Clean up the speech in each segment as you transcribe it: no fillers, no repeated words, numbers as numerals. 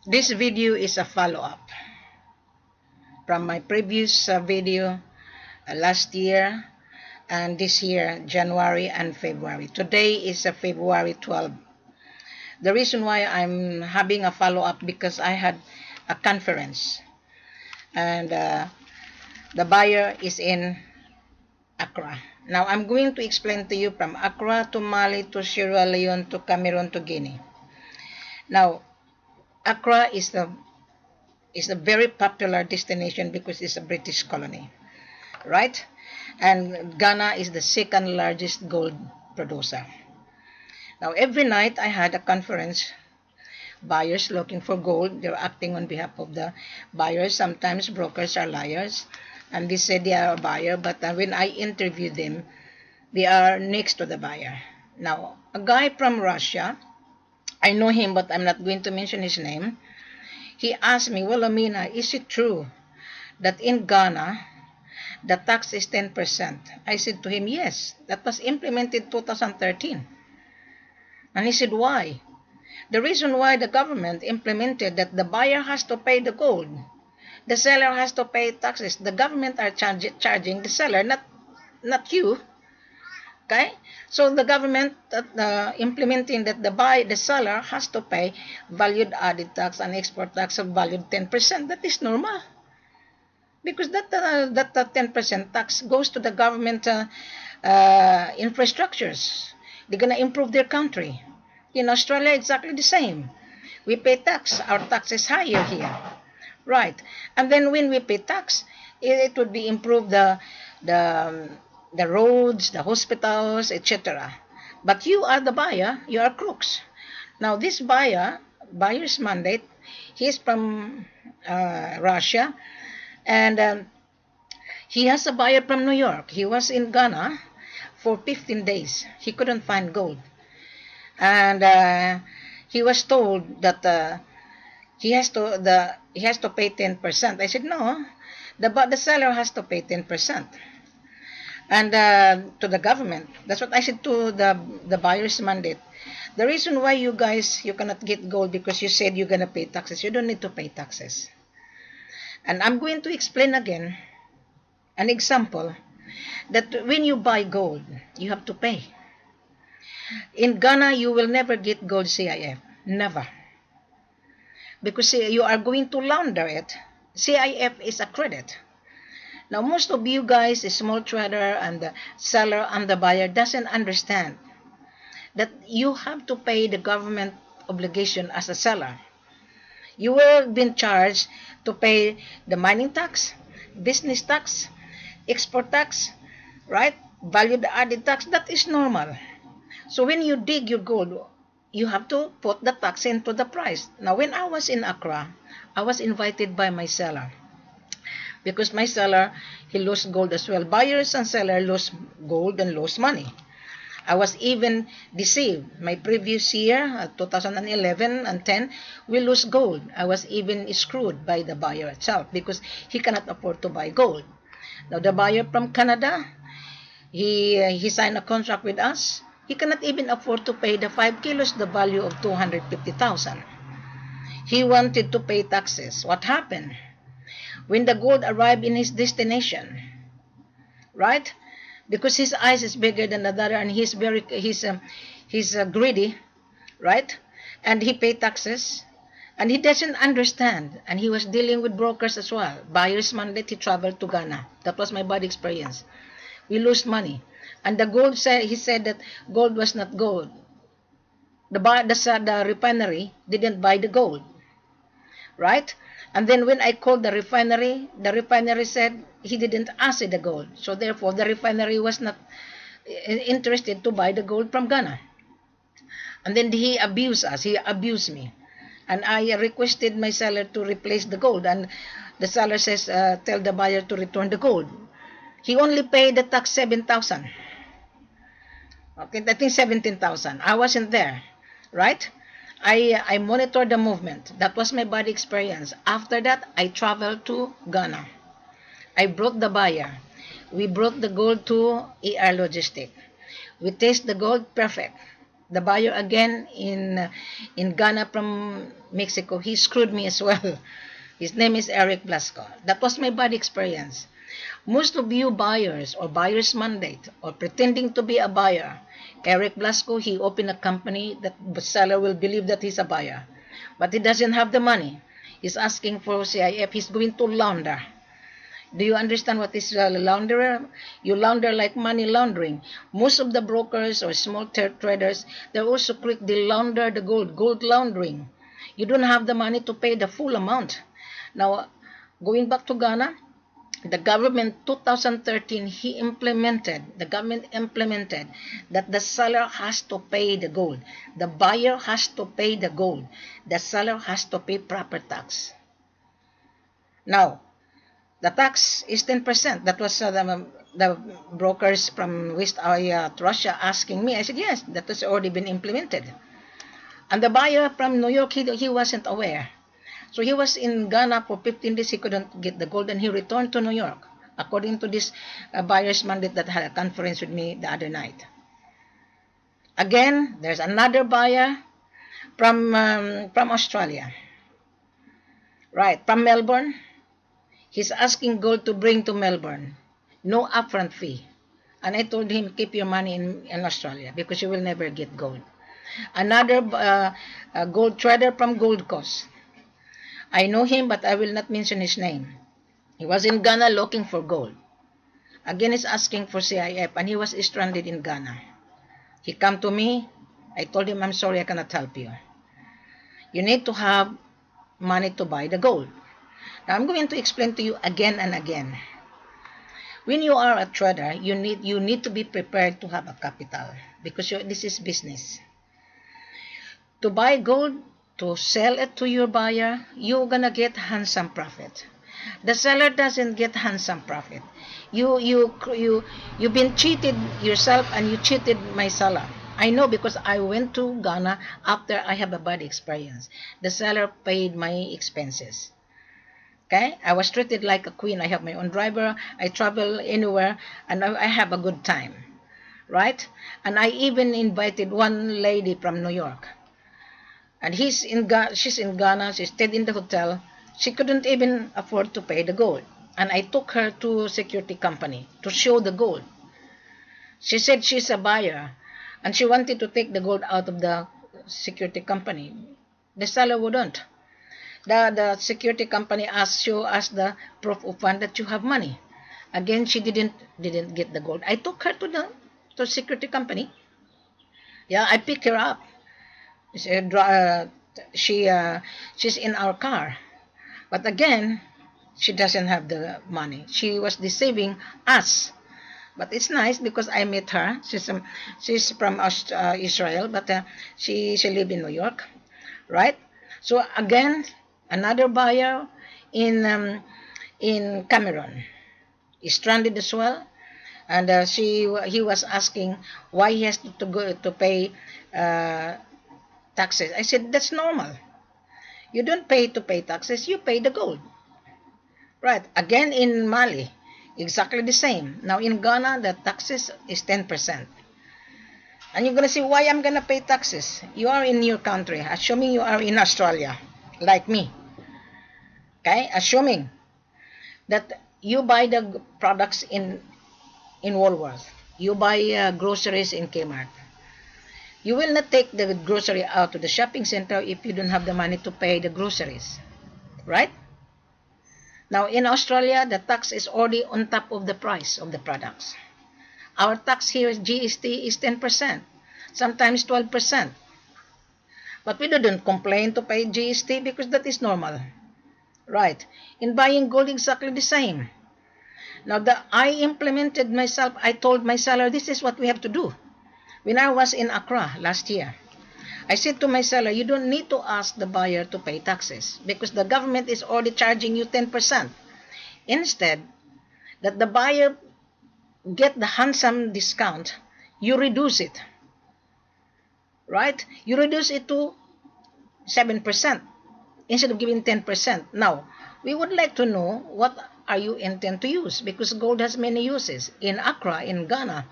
This video is a follow-up from my previous video last year and this year, January and February. Today is February 12. The reason why I'm having a follow-up because I had a conference and the buyer is in Accra. Now I'm going to explain to you from Accra to Mali to Sierra Leone to Cameroon to Guinea. Now Accra is a very popular destination because it's a British colony, right? And Ghana is the second largest gold producer. Now every night I had a conference, buyers looking for gold. They're acting on behalf of the buyers. Sometimes brokers are liars and they say they are a buyer, but when I interview them, they are next to the buyer. Now a guy from Russia, I know him but I'm not going to mention his name. He asked me, well, Amina, is it true that in Ghana the tax is 10%? I said to him, yes, that was implemented 2013. And he said, why? The reason why the government implemented that the buyer has to pay the gold, the seller has to pay taxes. The government are charging the seller, not you. Okay, so the government implementing that the seller has to pay valued added tax and export tax of valued 10%. That is normal because that 10% tax goes to the government infrastructures. They're gonna improve their country. In Australia, exactly the same. We pay tax. Our tax is higher here, right? And then when we pay tax, it would be improve the the roads, the hospitals, etc. But you are the buyer, you are crooks. Now this buyer's mandate, he's from Russia, and he has a buyer from New York. He was in Ghana for 15 days. He couldn't find gold. And he was told that he has to pay 10%. I said, no, the seller has to pay 10%. And to the government. That's what I said to the buyer's mandate. The reason why you guys, you cannot get gold because you said you're going to pay taxes. You don't need to pay taxes. And I'm going to explain again an example that when you buy gold, you have to pay. In Ghana, you will never get gold C.I.F. Never. Because you are going to launder it. C.I.F. is a credit. Now, most of you guys, a small trader and the seller and the buyer, doesn't understand that you have to pay the government obligation as a seller. You will be charged to pay the mining tax, business tax, export tax, right? Value added tax. That is normal. So when you dig your gold, you have to put the tax into the price. Now, when I was in Accra, I was invited by my seller. Because my seller, he lost gold as well. Buyers and seller lost gold and lost money. I was even deceived. My previous year, 2011 and 10, we lost gold. I was even screwed by the buyer itself because he cannot afford to buy gold. Now, the buyer from Canada, he signed a contract with us. He cannot even afford to pay the 5 kilos, the value of 250,000. He wanted to pay taxes. What happened? When the gold arrived in his destination, right? Because his eyes is bigger than the other and he's greedy, right? And he paid taxes and he doesn't understand, and he was dealing with brokers as well. Buyer's mandate, he traveled to Ghana. That was my bad experience. We lost money. And the gold said, he said that gold was not gold. The refinery didn't buy the gold, right? And then when I called the refinery said he didn't ask the gold. So therefore, the refinery was not interested to buy the gold from Ghana. And then he abused us. He abused me. And I requested my seller to replace the gold. And the seller says, tell the buyer to return the gold. He only paid the tax 7,000. Okay, I think 17,000. I wasn't there, right? I monitored the movement. That was my bad experience. After that, I traveled to Ghana. I brought the buyer. We brought the gold to ER Logistic. We taste the gold, perfect. The buyer again in Ghana from Mexico, he screwed me as well. His name is Eric Blasco. That was my bad experience. Most of you buyers or buyer's mandate or pretending to be a buyer, Eric Blasco, he opened a company that the seller will believe that he's a buyer. But he doesn't have the money. He's asking for C.I.F. He's going to launder. Do you understand what is a launderer? You launder like money laundering. Most of the brokers or small traders, they're also quick. They launder the gold laundering. You don't have the money to pay the full amount. Now, going back to Ghana, the government 2013, the government implemented that the seller has to pay the gold. The buyer has to pay the gold. The seller has to pay proper tax. Now, the tax is 10%. That was the brokers from West Russia asking me. I said, yes, that has already been implemented. And the buyer from New York, he wasn't aware. So he was in Ghana for 15 days. He couldn't get the gold, and he returned to New York, according to this buyer's mandate that had a conference with me the other night. Again, there's another buyer from Australia. Right, from Melbourne. He's asking gold to bring to Melbourne. No upfront fee. And I told him, keep your money in Australia because you will never get gold. Another gold trader from Gold Coast. I know him, but I will not mention his name. He was in Ghana looking for gold. Again, he's asking for C.I.F. and he was stranded in Ghana. He came to me. I told him, I'm sorry, I cannot help you. You need to have money to buy the gold. Now, I'm going to explain to you again and again. When you are a trader, you need to be prepared to have a capital because this is business. To buy gold, to sell it to your buyer, you're going to get handsome profit. The seller doesn't get handsome profit. You've been cheated yourself and you cheated my seller. I know because I went to Ghana after I have a bad experience. The seller paid my expenses. Okay, I was treated like a queen. I have my own driver. I travel anywhere, and I have a good time, right? And I even invited one lady from New York, and she's in Ghana. She stayed in the hotel. She couldn't even afford to pay the gold, and I took her to a security company to show the gold. She said she's a buyer, and she wanted to take the gold out of the security company. The seller wouldn't. The security company show us the proof of fund that you have money. Again, she didn't get the gold. I took her to the security company. Yeah, I picked her up. She's in our car, but again, she doesn't have the money. She was deceiving us. But it's nice because I met her. She's from Israel, but she lives in New York, right? So again, another buyer in Cameroon is stranded as well, and he was asking why he has to go to pay taxes. I said that's normal. You don't pay to pay taxes. You pay the gold, right? Again in Mali, exactly the same. Now in Ghana, the taxes is 10%. And you're gonna say why I'm gonna pay taxes? You are in your country, assuming you are in Australia, like me. Okay, assuming that you buy the products in Woolworth, you buy groceries in Kmart. You will not take the grocery out to the shopping center if you don't have the money to pay the groceries, right? Now in Australia, the tax is already on top of the price of the products. Our tax here, GST, is 10%, sometimes 12%. But we don't complain to pay GST because that is normal. Right. In buying gold, exactly the same. Now, I implemented myself. I told my seller, this is what we have to do. When I was in Accra last year, I said to my seller, you don't need to ask the buyer to pay taxes because the government is already charging you 10%. Instead, that the buyer get the handsome discount, you reduce it. Right? You reduce it to 7%. Instead of giving 10%. Now, we would like to know what are you intend to use because gold has many uses. In Accra, in Ghana,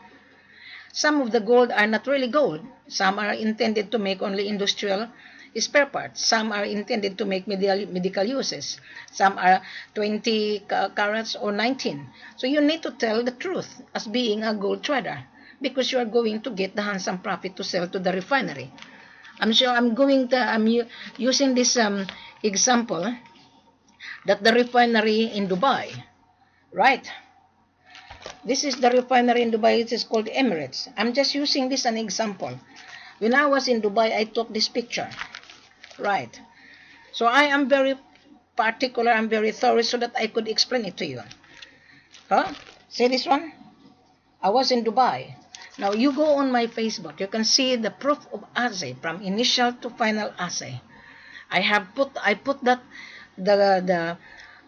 Some of the gold are not really gold. Some are intended to make only industrial spare parts. Some are intended to make medical uses. Some are 20 carats or 19. So you need to tell the truth as being a gold trader, because you are going to get the handsome profit to sell to the refinery. I'm sure I'm using this example that the refinery in Dubai, right? This is the refinery in Dubai. It is called Emirates. I'm just using this as an example. When I was in Dubai, I took this picture, right? So I am very particular, I'm very thorough so that I could explain it to you. Huh? See this one? I was in Dubai. Now you go on my Facebook, you can see the proof of assay from initial to final assay. I put that the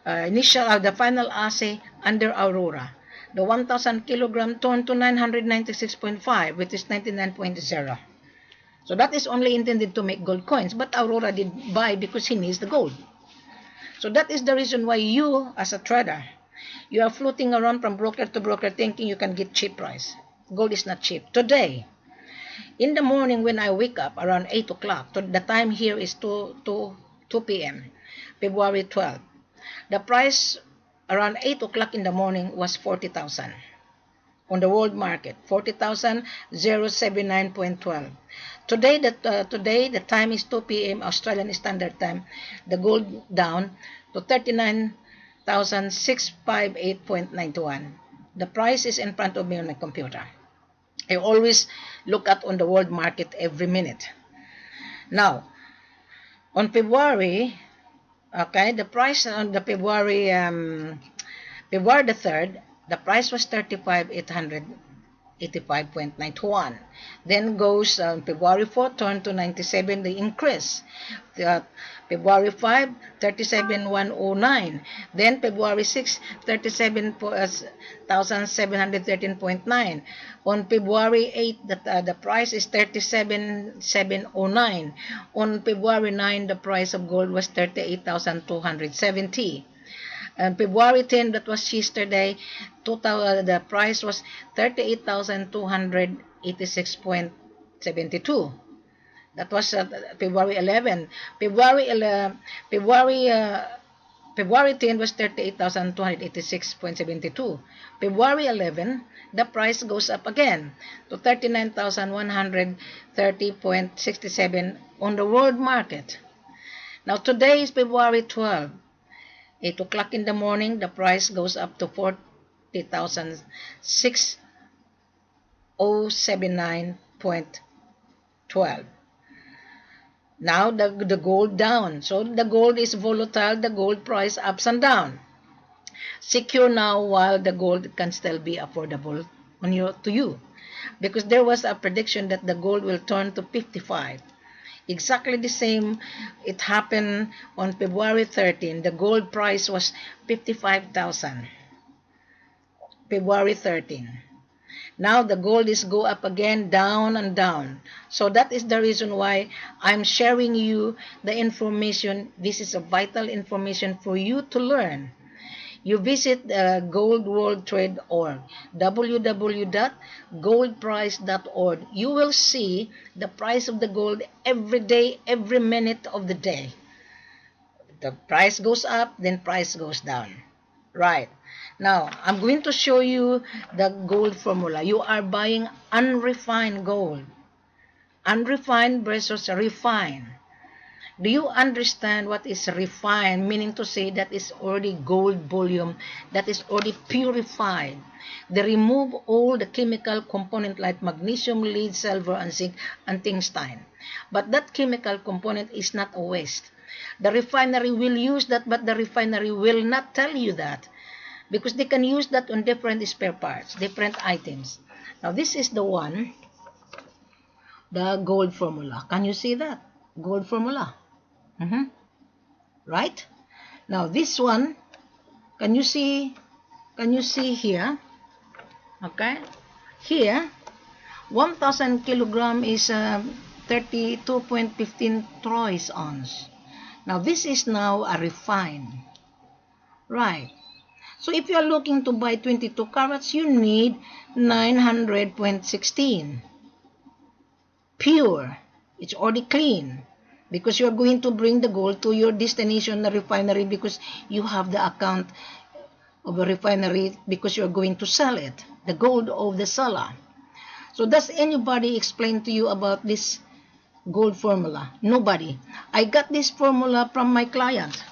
initial the final assay under Aurora. The 1,000 kilogram turned to 996.5, which is 99.0. So that is only intended to make gold coins, but Aurora did buy because he needs the gold. So that is the reason why you, as a trader, you are floating around from broker to broker thinking you can get cheap price. Gold is not cheap. Today, in the morning when I wake up around 8 o'clock, the time here is 2 p.m., February 12. The price around 8 o'clock in the morning was 40,000 on the world market, 40,079.12. Today, the time is 2 p.m. Australian Standard Time. The gold down to 39,658.91. The price is in front of me on my computer. I always look at on the world market every minute. Now, on February, okay, the price on the February the 3rd, the price was 35,885.91. Then goes February 4th, turned to 97, the increase. February 5, 37,109. Then February 6, 37,713.9. On February 8, the price is 37,709. On February 9, the price of gold was 38,270. And February 10, that was yesterday, the price was 38,286.72. That was February 11. February 10 was 38,286.72. February 11, the price goes up again to 39,130.67 on the world market. Now today is February 12. 8 o'clock in the morning, the price goes up to 40,679.12. Now the gold down. So the gold is volatile, the gold price ups and down. Secure now while the gold can still be affordable to you. Because there was a prediction that the gold will turn to 55. Exactly the same, it happened on February 13. The gold price was 55,000. February 13. Now the gold is go up again, down and down. So that is the reason why I'm sharing you the information. This is a vital information for you to learn. You visit goldworldtrade.org, www.goldprice.org. You will see the price of the gold every day, every minute of the day. The price goes up, then price goes down. Right. Now, I'm going to show you the gold formula. You are buying unrefined gold. Unrefined versus refined. Do you understand what is refined? Meaning to say that is already gold bullion, that is already purified. They remove all the chemical component like magnesium, lead, silver, and zinc, and tungsten. But that chemical component is not a waste. The refinery will use that, but the refinery will not tell you that, because they can use that on different spare parts, different items. Now this is the one, the gold formula. Can you see that? Gold formula. Right? Now this one, can you see here? Okay. Here, 1,000 kilogram is 32.15 troys ounce. Now this is now a refined. Right. So if you are looking to buy 22 carats, you need 900.16 pure. It's already clean because you're going to bring the gold to your destination, the refinery, because you have the account of a refinery because you're going to sell it, the gold of the seller. So does anybody explain to you about this gold formula? Nobody. I got this formula from my client.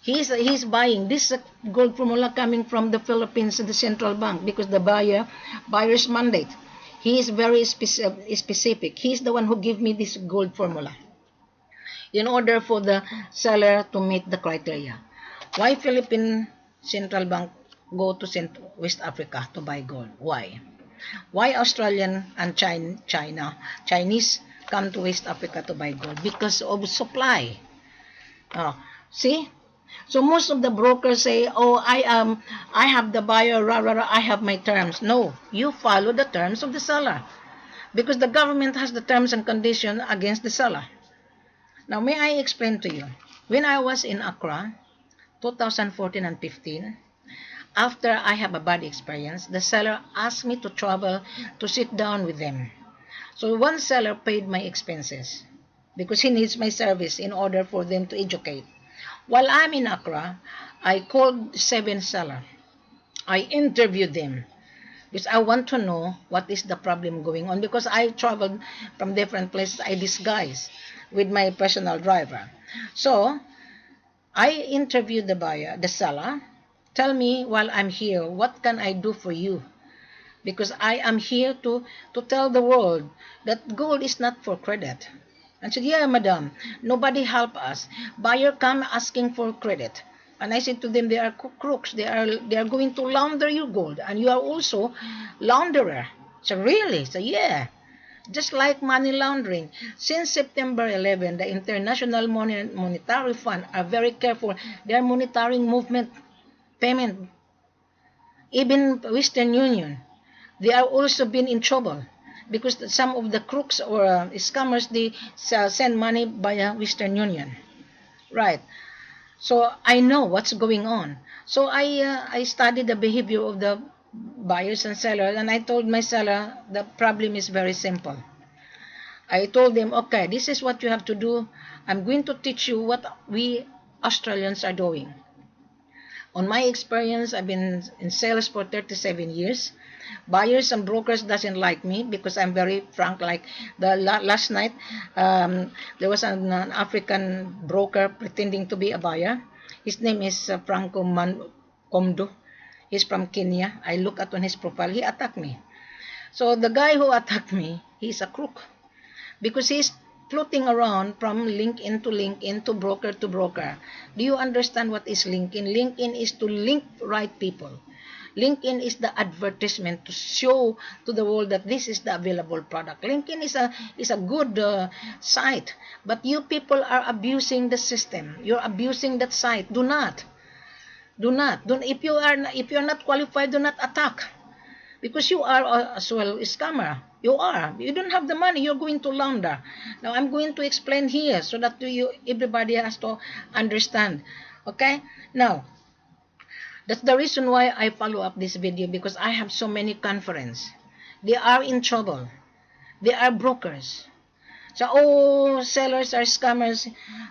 He's buying this gold formula coming from the Philippines, the central bank, because the buyer's mandate. He is very specific. He's the one who gave me this gold formula in order for the seller to meet the criteria. Why Philippine Central Bank go to West Africa to buy gold? Why? Why Australian and Chinese come to West Africa to buy gold? Because of supply. See? So most of the brokers say, oh, I have the buyer, I have my terms. No, you follow the terms of the seller because the government has the terms and conditions against the seller. Now, may I explain to you? When I was in Accra, 2014 and 15, after I have a bad experience, the seller asked me to travel to sit down with them. So one seller paid my expenses because he needs my service in order for them to educate. While I'm in Accra, I called 7 sellers. I interviewed them because I want to know what is the problem going on because I traveled from different places. I disguise with my personal driver. So I interviewed the buyer, the seller. Tell me while I'm here, what can I do for you? Because I am here to tell the world that gold is not for credit. And said, yeah, madam, nobody help us. Buyer come asking for credit. And I said to them, they are crooks. They are going to launder your gold. And you are also launderer. So really? So yeah. Just like money laundering. Since September 11, the International Monetary Fund are very careful. They are monitoring movement, payment. Even Western Union, they are also been in trouble because some of the crooks or scammers, they send money via Western Union. Right. So I know what's going on. So I studied the behavior of the buyers and sellers, and I told my seller the problem is very simple. I told them, okay, this is what you have to do. I'm going to teach you what we Australians are doing. On my experience, I've been in sales for 37 years. Buyers and brokers doesn't like me because I'm very frank. Like the last night, there was an African broker pretending to be a buyer. His name is Franco Komdo. He's from Kenya. I look at on his profile. He attacked me. So the guy who attacked me, he's a crook because he's floating around from LinkedIn to broker. Do you understand what is LinkedIn? LinkedIn is to link right people. LinkedIn is the advertisement to show to the world that this is the available product. LinkedIn is a good site, but you people are abusing the system. You're abusing that site. Do not. If you are not qualified, do not attack. Because you are as well a scammer. You are. You don't have the money. You're going to launder. Now I'm going to explain here so that everybody has to understand. Okay? Now, that's the reason why I follow up this video because I have so many conferences. They are in trouble. They are brokers. So, oh, sellers are scammers.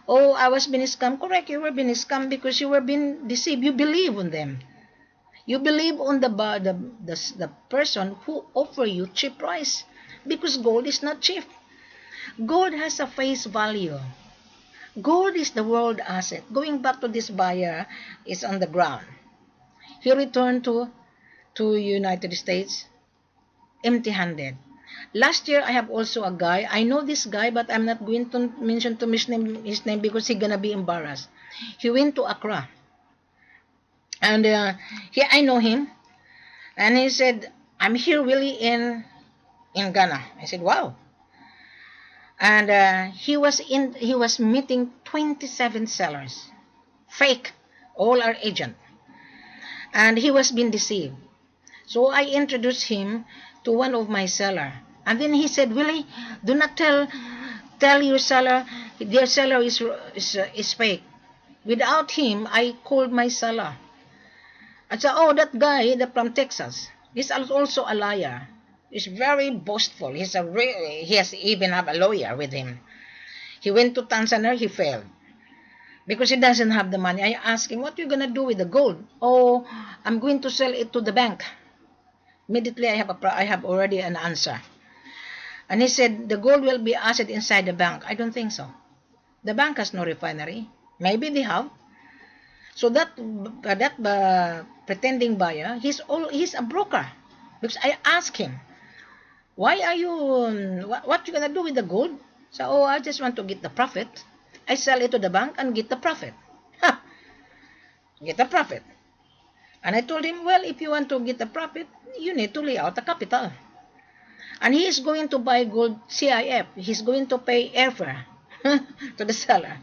Oh, I was being scammed. Correct, you were being scammed because you were being deceived. You believe on them. You believe on the person who offer you cheap price because gold is not cheap. Gold has a face value. Gold is the world asset. Going back to this buyer is on the ground. He returned to United States empty-handed. Last year, I have also a guy. I know this guy, but I'm not going to mention his name because he's gonna be embarrassed. He went to Accra. And I know him. And he said, I'm here really in Ghana. I said, wow. And he was meeting 27 sellers. Fake. All are agent. And he was being deceived. So I introduced him to one of my seller. And then he said, Willie, do not tell your seller, their seller is fake. Without him, I called my seller. I said, oh, that guy from Texas, he's also a liar. He's very boastful. He has even have a lawyer with him. He went to Tanzania, he failed because he doesn't have the money. I asked him, what are you gonna do with the gold? Oh, I'm going to sell it to the bank. Immediately, I have already an answer. And he said, the gold will be asset inside the bank. I don't think so. The bank has no refinery. Maybe they have. So that pretending buyer, he's a broker. Because I asked him, why are you, what you gonna do with the gold? So, oh, I just want to get the profit. I sell it to the bank and get the profit. Ha! Get the profit. And I told him, well, if you want to get the profit, you need to lay out the capital. And he is going to buy gold C.I.F. He's going to pay airfare to the seller.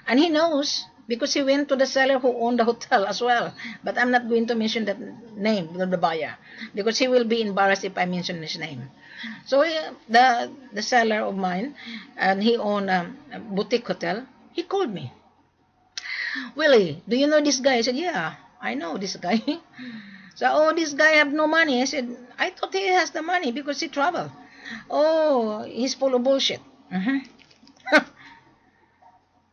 And he knows because he went to the seller who owned the hotel as well. But I'm not going to mention that name of the buyer because he will be embarrassed if I mention his name. So the seller of mine, and he owned a boutique hotel, he called me. Willie, do you know this guy? I said, yeah, I know this guy. So, oh, this guy have no money. I said, I thought he has the money because he traveled. Oh, he's full of bullshit.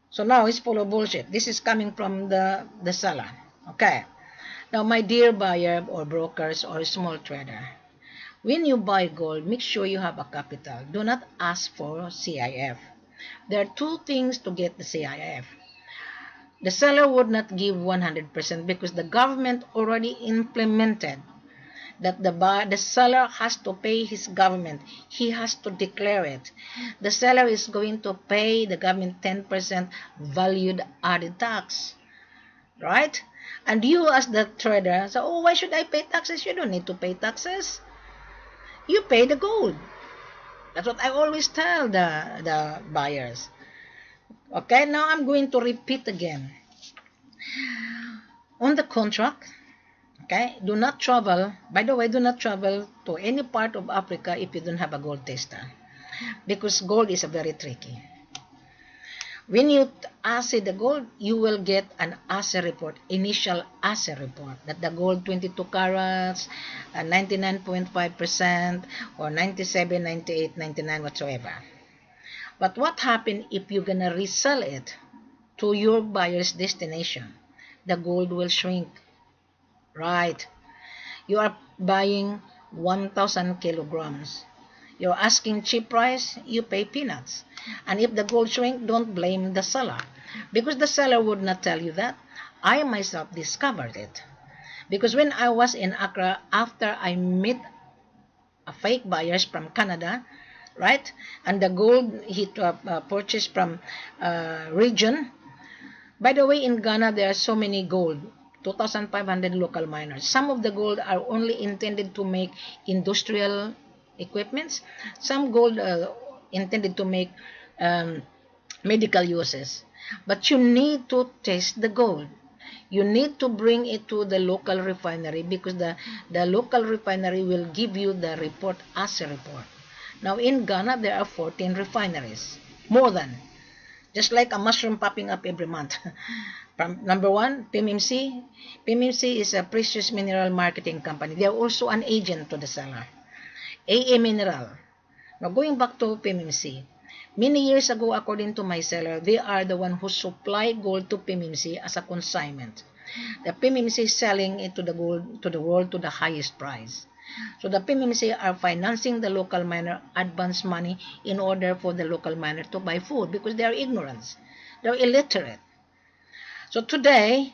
So now he's full of bullshit. This is coming from the seller. Okay. Now, my dear buyer or brokers or small trader, when you buy gold, make sure you have a capital. Do not ask for C.I.F. There are two things to get the C.I.F. The seller would not give 100% because the government already implemented that the seller has to pay his government. He has to declare it. The seller is going to pay the government 10% valued added tax. Right? And you as the trader, so, oh, why should I pay taxes? You don't need to pay taxes. You pay the gold. That's what I always tell the buyers. Okay, now I'm going to repeat again. On the contract, okay, do not travel. By the way, do not travel to any part of Africa if you don't have a gold tester. Because gold is very tricky. When you assay the gold, you will get an assay report, initial assay report, that the gold 22 carats, 99.5%, or 97, 98, 99, whatsoever. But what happens if you're gonna resell it to your buyer's destination? The gold will shrink. Right. You are buying 1,000 kilograms. You're asking cheap price, you pay peanuts. And if the gold shrink, don't blame the seller. Because the seller would not tell you that. I myself discovered it. Because when I was in Accra, after I met a fake buyers from Canada, right? And the gold he purchased from region. By the way, in Ghana, there are so many gold. 2,500 local miners. Some of the gold are only intended to make industrial equipments. Some gold intended to make medical uses. But you need to test the gold. You need to bring it to the local refinery because the local refinery will give you the report as a report. Now in Ghana, there are 14 refineries. More than. Just like a mushroom popping up every month. From number one, PMMC. PMMC is a precious mineral marketing company. They are also an agent to the seller. AA Mineral. Now going back to PMMC. Many years ago, according to my seller, they are the one who supply gold to PMMC as a consignment. The PMMC is selling it to the world to the highest price. So the PMMC are financing the local miner advance money in order for the local miner to buy food because they are ignorant. They are illiterate. So today,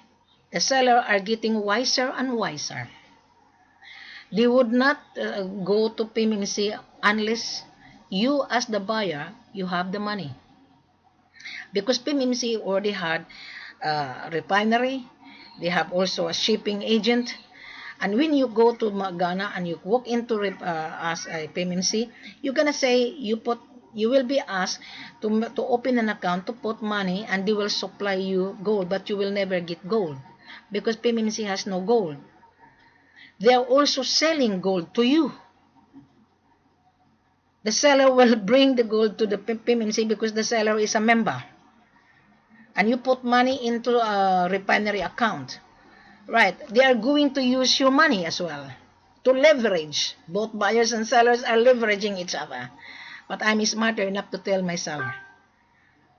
the seller are getting wiser and wiser. They would not go to PMMC unless you as the buyer, you have the money. Because PMMC already had a refinery, they have also a shipping agent. And when you go to Ghana and you walk into as a PMMC, you're gonna say you will be asked to open an account to put money, and they will supply you gold, but you will never get gold because PMMC has no gold. They are also selling gold to you. The seller will bring the gold to the PMMC because the seller is a member, and you put money into a refinery account. Right. They are going to use your money as well to leverage. Both buyers and sellers are leveraging each other. But I'm smarter enough to tell my seller.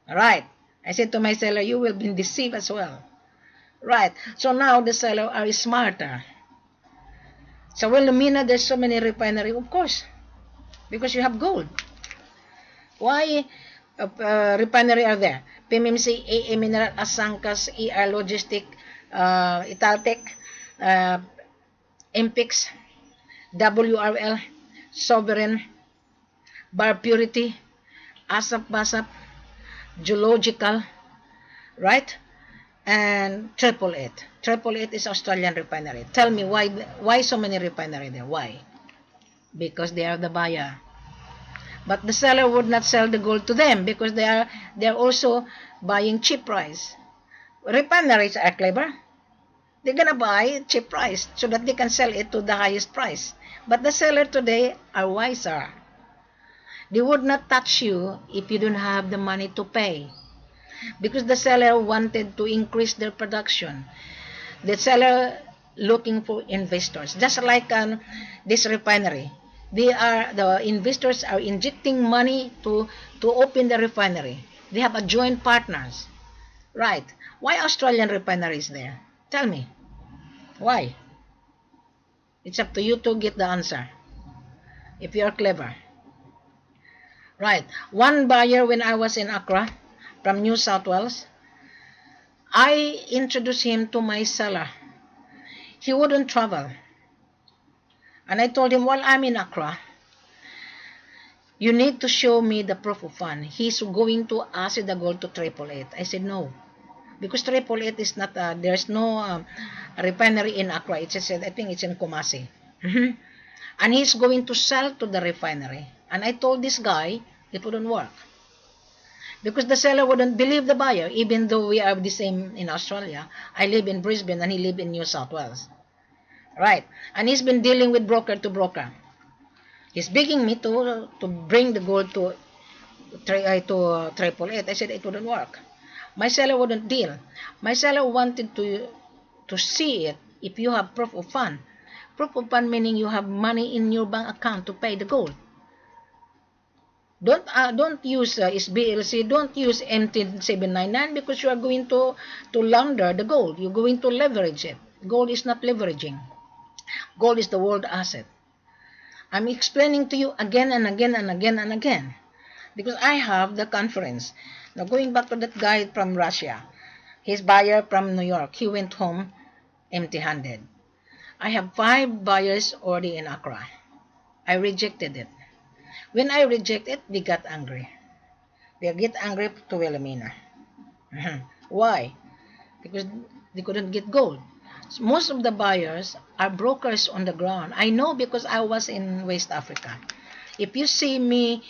Right. I said to my seller, you will be deceived as well. Right. So now the seller are smarter. So Wilhelmina, there's so many refinery, of course, because you have gold. Why refinery are there? PMMC, AA Mineral, Asankas, ER Logistic, Italtec, uh, Impix, WRL, Sovereign, Bar Purity, ASAP Basap, Geological, right? And Triple Eight. Triple Eight is Australian refinery. Tell me why so many refinery there? Why? Because they are the buyer. But the seller would not sell the gold to them because they are also buying cheap price. Refineries are clever. They're gonna buy cheap price so that they can sell it to the highest price. But the seller today are wiser. They would not touch you if you don't have the money to pay. Because the seller wanted to increase their production. The seller looking for investors. Just like this refinery. The investors are injecting money to open the refinery. They have a joint partners. Right. Why Australian refineries there? Tell me. Why? It's up to you to get the answer. If you are clever. Right. One buyer when I was in Accra from New South Wales, I introduced him to my seller. He wouldn't travel. And I told him, while I'm in Accra, you need to show me the proof of fund. He's going to ask the gold to Triple Eight. I said, no. Because Triple Eight is not, there's no refinery in Accra. It's just, I think it's in Kumasi. And he's going to sell to the refinery. And I told this guy, it wouldn't work. Because the seller wouldn't believe the buyer, even though we are the same in Australia. I live in Brisbane and he lives in New South Wales. Right. And he's been dealing with broker to broker. He's begging me to bring the gold to Triple Eight. I said it wouldn't work. My seller wouldn't deal. My seller wanted to see it if you have proof of fund. Proof of fund meaning you have money in your bank account to pay the gold. Don't use SBLC, don't use MT799 because you are going to launder the gold. You're going to leverage it. Gold is not leveraging. Gold is the world asset. I'm explaining to you again and again and again and again because I have the conference. Now going back to that guy from Russia, his buyer from New York, he went home empty-handed. I have 5 buyers already in Accra. I rejected it. When I reject it, they got angry. They get angry to Wilhelmina. Why? Because they couldn't get gold. So most of the buyers are brokers on the ground. I know because I was in West Africa. If you see me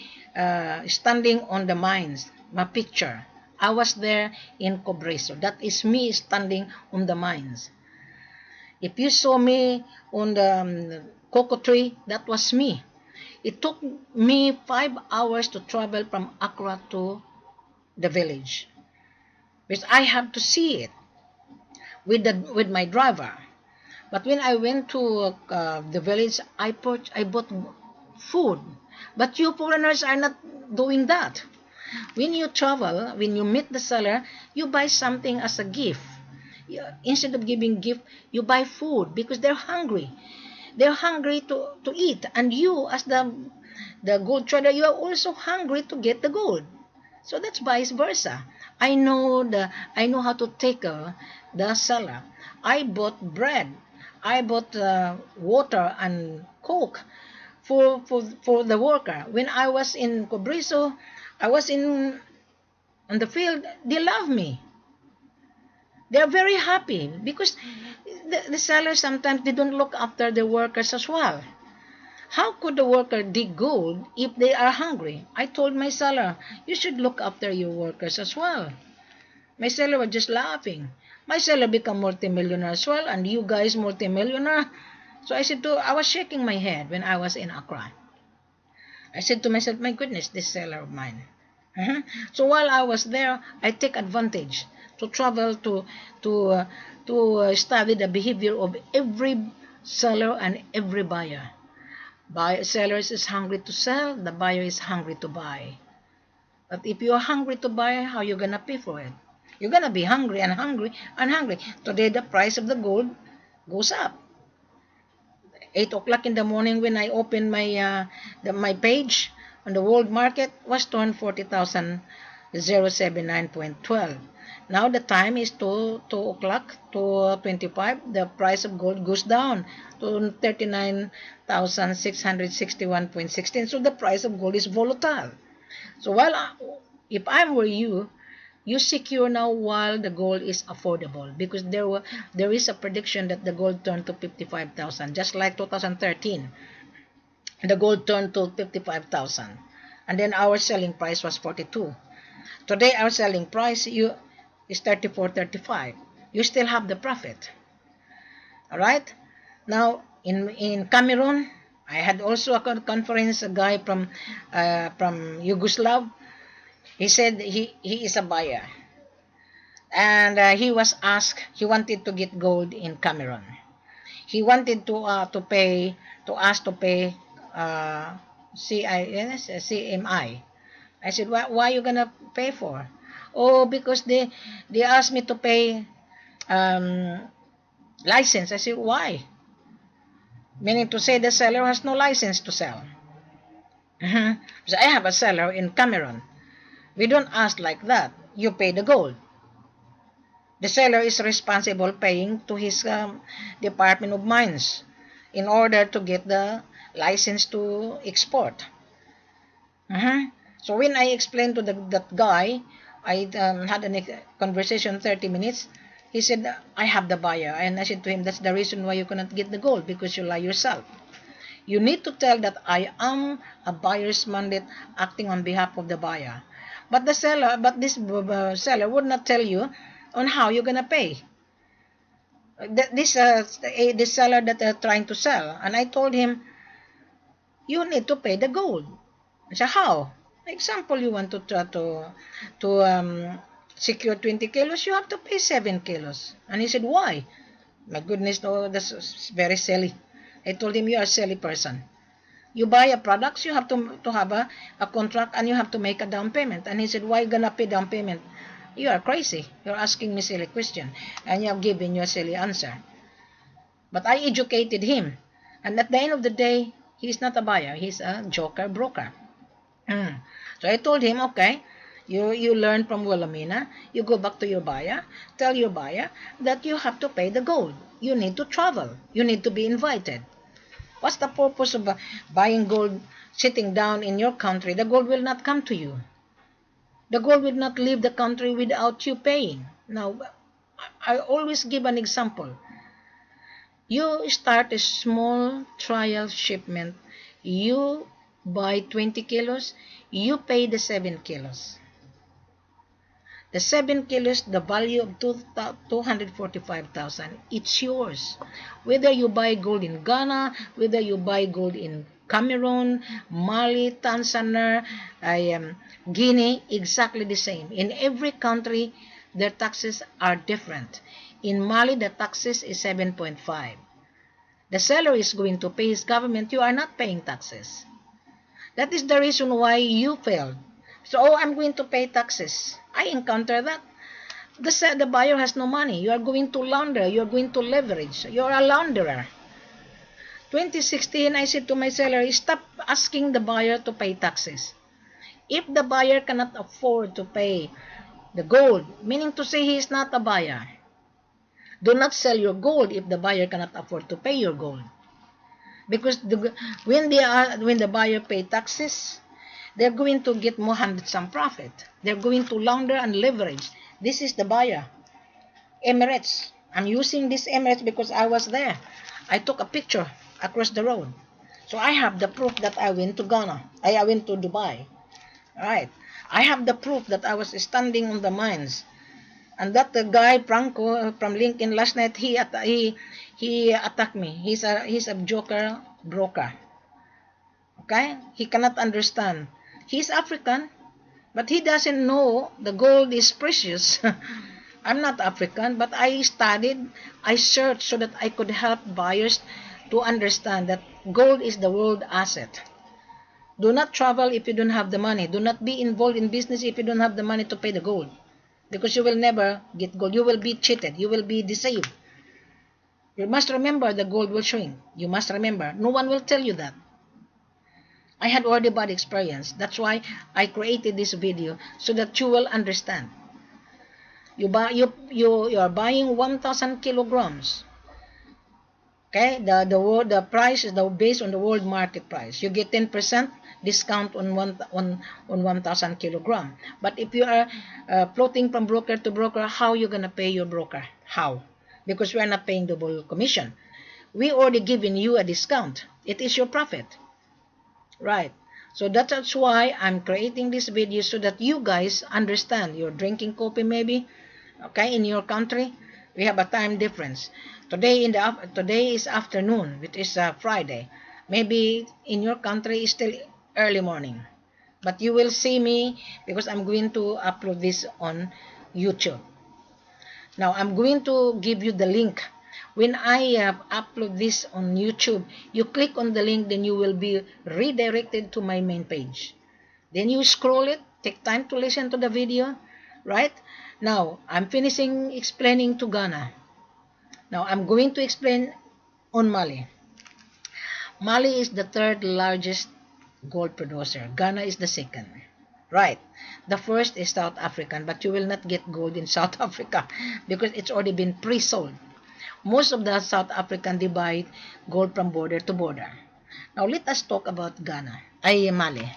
standing on the mines, my picture, I was there in Cobreso. That is me standing on the mines. If you saw me on the cocoa tree, that was me. It took me 5 hours to travel from Accra to the village. Because I have to see it with my driver. But when I went to the village, I bought food. But you foreigners are not doing that. When you travel, when you meet the seller, you buy something as a gift. Instead of giving gift, you buy food because they're hungry. They're hungry to eat. And you, as the gold trader, you are also hungry to get the gold. So that's vice versa. I know how to tackle the seller. I bought bread. I bought water and Coke for the worker. When I was in Cobreso, I was on the field. They love me. They are very happy because the sellers sometimes they don't look after the workers as well. How could the worker dig gold if they are hungry? I told my seller, you should look after your workers as well. My seller was just laughing. My seller become multimillionaire as well, and you guys multimillionaire. So I was shaking my head when I was in Accra. I said to myself, my goodness, this seller of mine. So while I was there, I take advantage to travel to study the behavior of every seller and every buyer. Sellers is hungry to sell, the buyer is hungry to buy. But if you are hungry to buy, how you gonna pay for it? You're gonna be hungry and hungry and hungry. Today the price of the gold goes up. 8 o'clock in the morning when I opened my page on the world market was 240,079.12. Now the time is 2 o'clock to 25. The price of gold goes down to 39,661.16. So the price of gold is volatile. So if I were you, you secure now while the gold is affordable, because there is a prediction that the gold turned to 55,000, just like 2013. The gold turned to 55,000, and then our selling price was 42. Today our selling price is 34.35. You still have the profit. All right. Now in Cameroon, I had also a conference. A guy from Yugoslav. He said he is a buyer, and he was asked. He wanted to get gold in Cameroon. He wanted to pay to ask to pay CMI. I said, why are you gonna pay for? Oh, because they asked me to pay license. I said, why? Meaning to say the seller has no license to sell. So I have a seller in Cameroon. We don't ask like that. You pay the gold. The seller is responsible paying to his Department of Mines in order to get the license to export. So when I explained to that guy, I had a conversation 30 minutes. He said, I have the buyer. And I said to him, that's the reason why you cannot get the gold, because you lie yourself. You need to tell that I am a buyer's mandate acting on behalf of the buyer. But this seller would not tell you on how you're gonna pay. This seller that they're trying to sell, and I told him, you need to pay the gold. I said, how? Example, you want to try to secure 20 kilos, you have to pay 7 kilos. And he said, why? My goodness, no, that's very silly. I told him, you are a silly person. You buy a product, you have to have a contract, and you have to make a down payment. And he said, why gonna pay down payment? You are crazy. You're asking me silly question, and you have given you a silly answer. But I educated him. And at the end of the day, he's not a buyer. He's a joker broker. So I told him, okay, you learn from Wilhelmina. You go back to your buyer. Tell your buyer that you have to pay the gold. You need to travel. You need to be invited. What's the purpose of buying gold sitting down in your country? The gold will not come to you. The gold will not leave the country without you paying. Now, I always give an example. You start a small trial shipment. You buy 20 kilos. You pay the 7 kilos. The 7 kilos, the value of 245,000, it's yours. Whether you buy gold in Ghana, whether you buy gold in Cameroon, Mali, Tanzania, Guinea, exactly the same. In every country, their taxes are different. In Mali, the taxes is 7.5. The seller is going to pay his government. You are not paying taxes. That is the reason why you failed. So, I'm going to pay taxes. I encounter that. The buyer has no money. You are going to launder. You are going to leverage. You are a launderer. 2016, I said to my seller, stop asking the buyer to pay taxes. If the buyer cannot afford to pay the gold, meaning to say he is not a buyer, do not sell your gold if the buyer cannot afford to pay your gold. Because when the buyer pay taxes, they're going to get more some profit. They're going to launder and leverage. This is the buyer. Emirates. I'm using this Emirates because I was there. I took a picture across the road. So I have the proof that I went to Ghana. I went to Dubai. Alright. I have the proof that I was standing on the mines. And that the guy, Franco, from LinkedIn last night, he attacked me. He's a joker broker. Okay? He cannot understand. He's African, but he doesn't know the gold is precious. I'm not African, but I studied, I searched so that I could help buyers to understand that gold is the world asset. Do not travel if you don't have the money. Do not be involved in business if you don't have the money to pay the gold. Because you will never get gold. You will be cheated. You will be deceived. You must remember the gold will shrink. You must remember. No one will tell you that. I had already bad experience. That's why I created this video so that you will understand. You are buying 1,000 kilograms. Okay, the price is based on the world market price. You get 10% discount on 1,000 kilogram. But if you are floating from broker to broker, how you gonna pay your broker? How? Because we are not paying double commission. We already given you a discount. It is your profit, right? So that's why I'm creating this video so that you guys understand. You're drinking coffee maybe, okay, in your country. We have a time difference. Today is afternoon, which is Friday. Maybe in your country is still early morning. But you will see me because I'm going to upload this on YouTube. Now I'm going to give you the link. When I upload this on YouTube, you click on the link, then you will be redirected to my main page. Then you scroll it, take time to listen to the video, right? Now, I'm finishing explaining to Ghana. Now, I'm going to explain on Mali. Mali is the third largest gold producer. Ghana is the second. Right. The first is South African, but you will not get gold in South Africa because it's already been pre-sold. Most of the South African, they buy gold from border to border. Now, let us talk about Mali.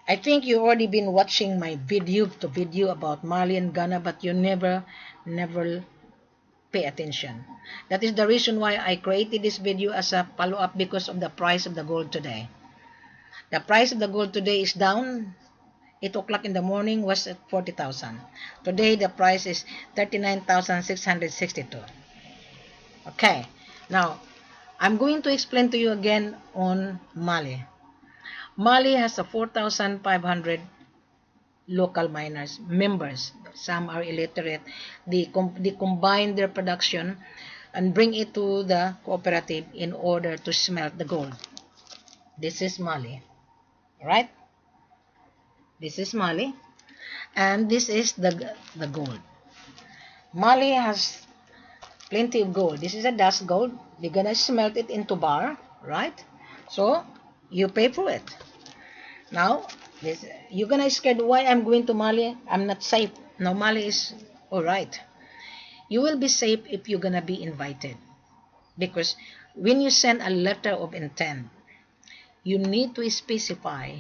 I think you already been watching my video about Mali and Ghana, but you never pay attention. That is the reason why I created this video as a follow-up because of the price of the gold today. The price of the gold today is down. 8 o'clock in the morning was at 40,000. Today the price is 39,662. Okay. Now, I'm going to explain to you again on Mali. Mali has a 4,500 local miners, members. Some are illiterate. They combine their production and bring it to the cooperative in order to smelt the gold. This is Mali. Right? This is Mali. And this is the gold. Mali has plenty of gold. This is a dust gold. They're gonna smelt it into bar, right? So you pay for it. Now, you're gonna scared why I'm going to Mali. I'm not safe. No, Mali is alright. You will be safe if you're gonna be invited. Because when you send a letter of intent, you need to specify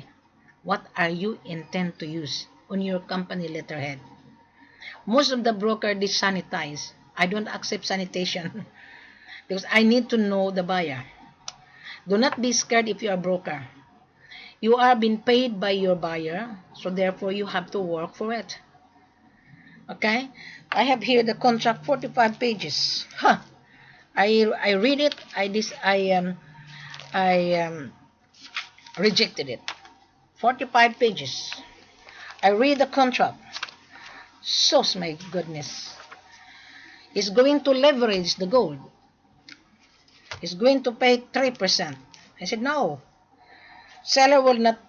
what are you intend to use on your company letterhead. Most of the broker desanitize. I don't accept sanitation because I need to know the buyer. Do not be scared if you are a broker. You are being paid by your buyer, so therefore you have to work for it. Okay? I have here the contract, 45 pages. Huh. I read it. I rejected it. 45 pages. I read the contract. So, my goodness. He's going to leverage the gold. He's going to pay 3%. I said, no. Seller will not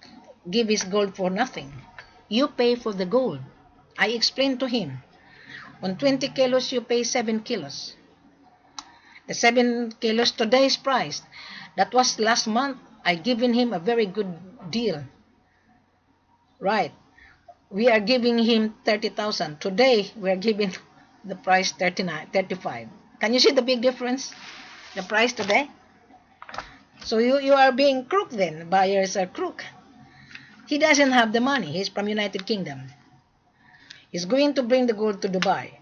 give his gold for nothing. You pay for the gold. I explained to him. On 20 kilos, you pay 7 kilos. The 7 kilos today's price. That was last month. I given him a very good deal. Right. We are giving him 30,000. Today, we are giving the price 35. Can you see the big difference? The price today? So you are being crook then. Buyers are crook. He doesn't have the money. He's from United Kingdom. He's going to bring the gold to Dubai.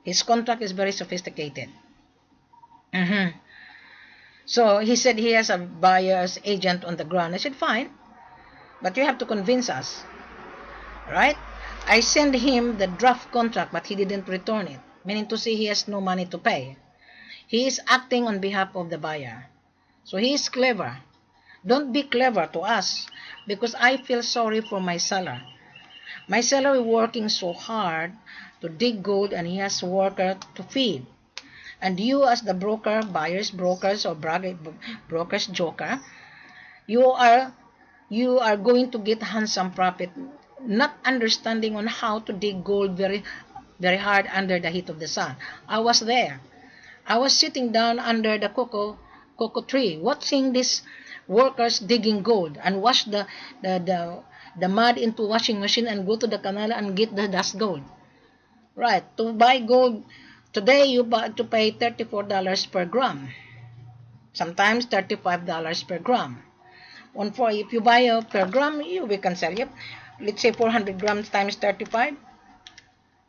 His contract is very sophisticated. So he said he has a buyer's agent on the ground. I said, fine. But you have to convince us. Right? I sent him the draft contract, but he didn't return it. Meaning to say he has no money to pay. He is acting on behalf of the buyer. So he is clever. Don't be clever to us, because I feel sorry for my seller. My seller is working so hard to dig gold and he has worker to feed. And you as the broker, buyers, brokers, or brokers, joker, you are going to get handsome profit, not understanding on how to dig gold very very hard under the heat of the sun. I was there. I was sitting down under the cocoa tree, watching these workers digging gold and wash the, the, the mud into washing machine and go to the canal and get the dust gold. Right, to buy gold, today you buy to pay $34 per gram, sometimes $35 per gram. If you buy a per gram, we can sell it. Let's say 400 grams times 35,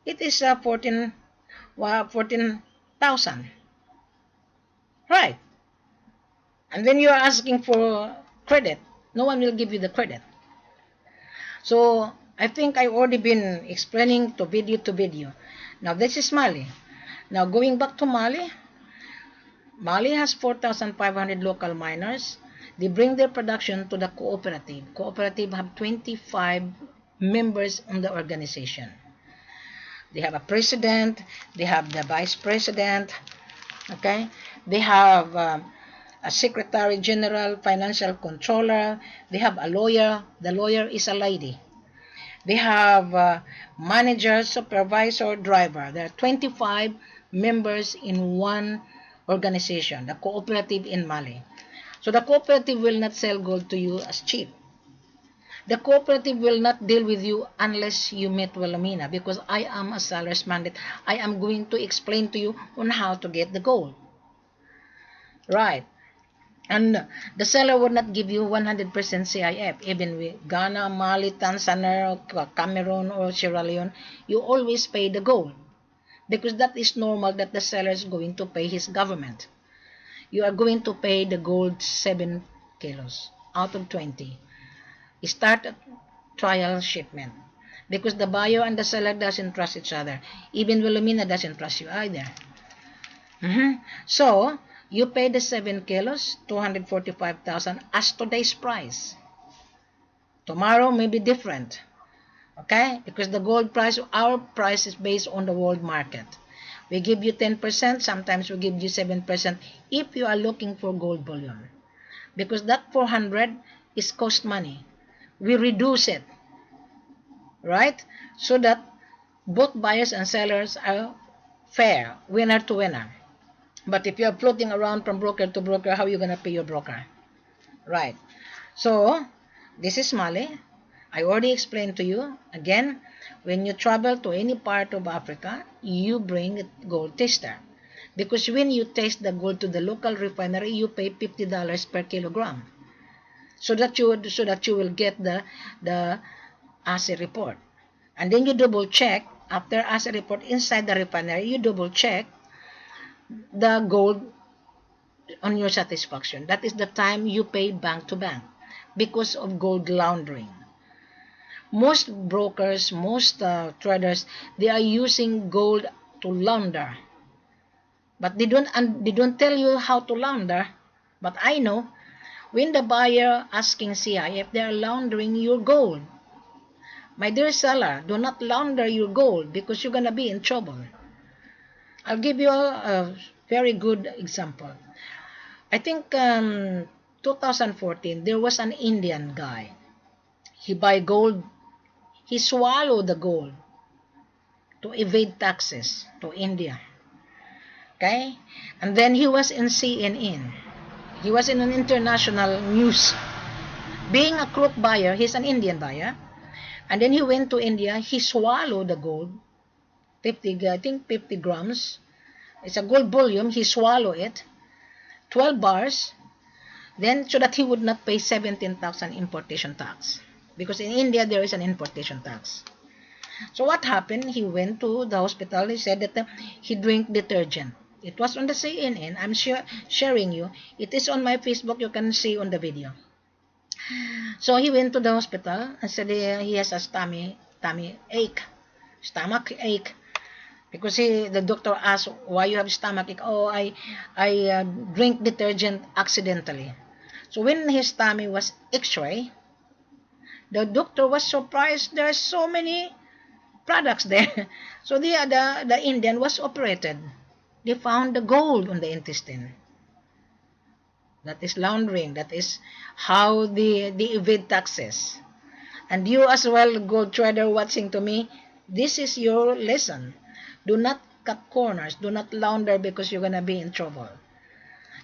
it is 14,000. Right. And then you are asking for credit. No one will give you the credit. So I think I already been explaining to video. Now this is Mali. Now going back to Mali, Mali has 4,500 local miners. They bring their production to the cooperative. Cooperative have 25 members in the organization. They have a president, they have the vice president, okay? They have a secretary general, financial controller, they have a lawyer, the lawyer is a lady. They have manager, supervisor, driver. There are 25 members in one organization, the cooperative in Mali. So the cooperative will not sell gold to you as cheap. The cooperative will not deal with you unless you meet Wilhelmina, because I am a seller's mandate. I am going to explain to you on how to get the gold. Right. And the seller would not give you 100% C.I.F. Even with Ghana, Mali, Tanzania, Cameroon, or Sierra Leone, you always pay the gold. Because that is normal that the seller is going to pay his government. You are going to pay the gold 7 kilos out of 20. Start a trial shipment. Because the buyer and the seller doesn't trust each other. Even Wilhelmina doesn't trust you either. So, you pay the 7 kilos, 245,000 as today's price. Tomorrow may be different. Okay? Because the gold price, our price is based on the world market. We give you 10%, sometimes we give you 7% if you are looking for gold bullion. Because that 400 is cost money. We reduce it. Right? So that both buyers and sellers are fair, winner to winner. But if you're floating around from broker to broker, how are you going to pay your broker? Right. So, this is Mali. I already explained to you. Again, when you travel to any part of Africa, you bring a gold taster. Because when you taste the gold to the local refinery, you pay $50 per kilogram. So that you will get the assay report. And then you double check, after assay report inside the refinery, you double check the gold on your satisfaction. That is the time you pay bank to bank because of gold laundering. Most brokers, most traders, they are using gold to launder, but they don't tell you how to launder. But I know when the buyer asking C.I.F, they are laundering your gold. My dear seller, do not launder your gold because you're gonna be in trouble. I'll give you a very good example. I think 2014, there was an Indian guy. He buy gold. He swallowed the gold to evade taxes to India. Okay? And then he was in CNN. He was in an international news. Being a crook buyer, he's an Indian buyer. And then he went to India. He swallowed the gold. 50 grams. It's a gold bullion. He swallowed it. 12 bars. Then, so that he would not pay 17,000 importation tax. Because in India, there is an importation tax. So what happened? He went to the hospital. He said that he drank detergent. It was on the CNN. I'm sharing you. It is on my Facebook. You can see on the video. So he went to the hospital and said he has a stomach ache. Because the doctor asked, why you have stomach ache? Oh, I drink detergent accidentally. So when his tummy was x-ray, The doctor was surprised. There are so many products there. So the Indian was operated. They found the gold on the intestine. That is laundering. That is how they evade taxes. And you as well, gold trader watching to me, this is your lesson. Do not cut corners. Do not launder because you're gonna be in trouble.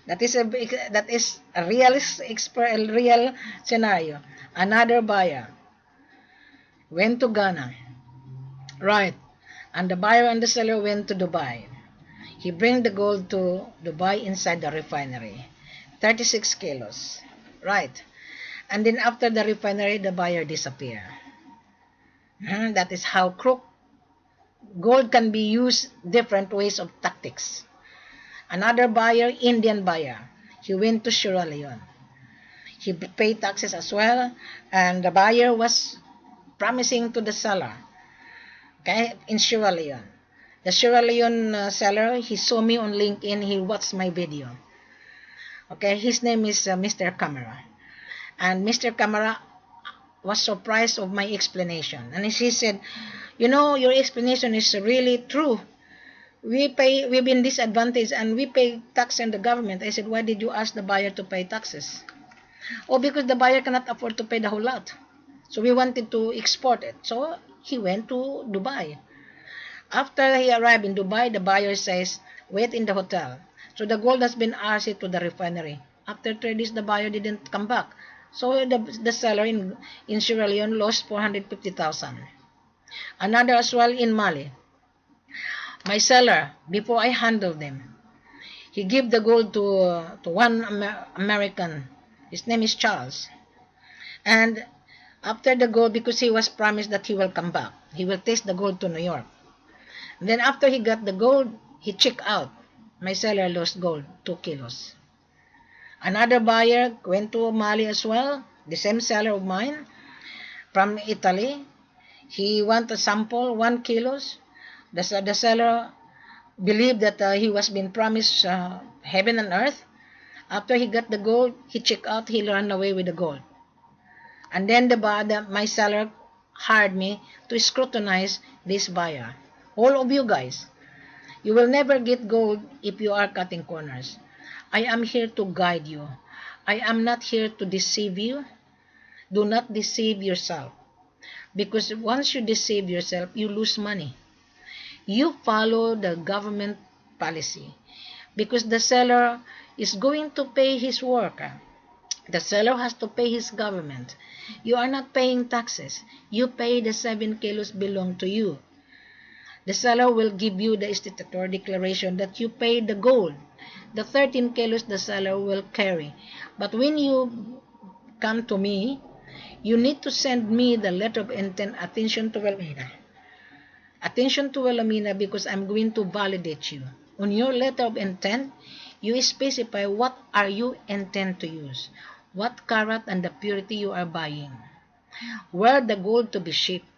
That is a real scenario. Another buyer went to Ghana, right? And the buyer and the seller went to Dubai. He bring the gold to Dubai inside the refinery, 36 kilos, right? And then after the refinery, the buyer disappear. That is how gold can be used different ways of tactics. Another buyer, Indian buyer, he went to Sierra Leone. He paid taxes as well, and the buyer was promising to the seller, okay, in Sierra Leone. The Sierra Leone seller, he saw me on LinkedIn, he watched my video. Okay, his name is Mr. Camera. And Mr. Camera was surprised of my explanation. And he said, you know, your explanation is really true. We've been disadvantaged and we pay tax in the government. I said, why did you ask the buyer to pay taxes? Oh, because the buyer cannot afford to pay the whole lot. So we wanted to export it. So he went to Dubai. After he arrived in Dubai, the buyer says, wait in the hotel. So the gold has been RC to the refinery. After 3 days, the buyer didn't come back. So the seller in Sierra Leone lost 450,000. Another as well in Mali. My seller, before I handled them, he gave the gold to one American. His name is Charles. And after the gold, because he was promised that he will come back, he will take the gold to New York. And then after he got the gold, he checked out. My seller lost gold, 2 kilos. Another buyer went to Mali as well, the same seller of mine, from Italy. He want a sample, 1 kilos. The seller believed that he was being promised heaven and earth. After he got the gold, he checked out, he ran away with the gold. And then my seller hired me to scrutinize this buyer. All of you guys, you will never get gold if you are cutting corners. I am here to guide you. I am not here to deceive you. Do not deceive yourself. Because once you deceive yourself, you lose money. You follow the government policy. Because the seller is going to pay his worker. The seller has to pay his government. You are not paying taxes. You pay the 7 kilos belong to you. The seller will give you the statutory declaration that you paid the gold. The 13 kilos the seller will carry. But when you come to me, you need to send me the letter of intent, attention to Wilhelmina. Attention to Wilhelmina, because I'm going to validate you. On your letter of intent, you specify what are you intend to use, what carat and the purity you are buying, where the gold to be shipped,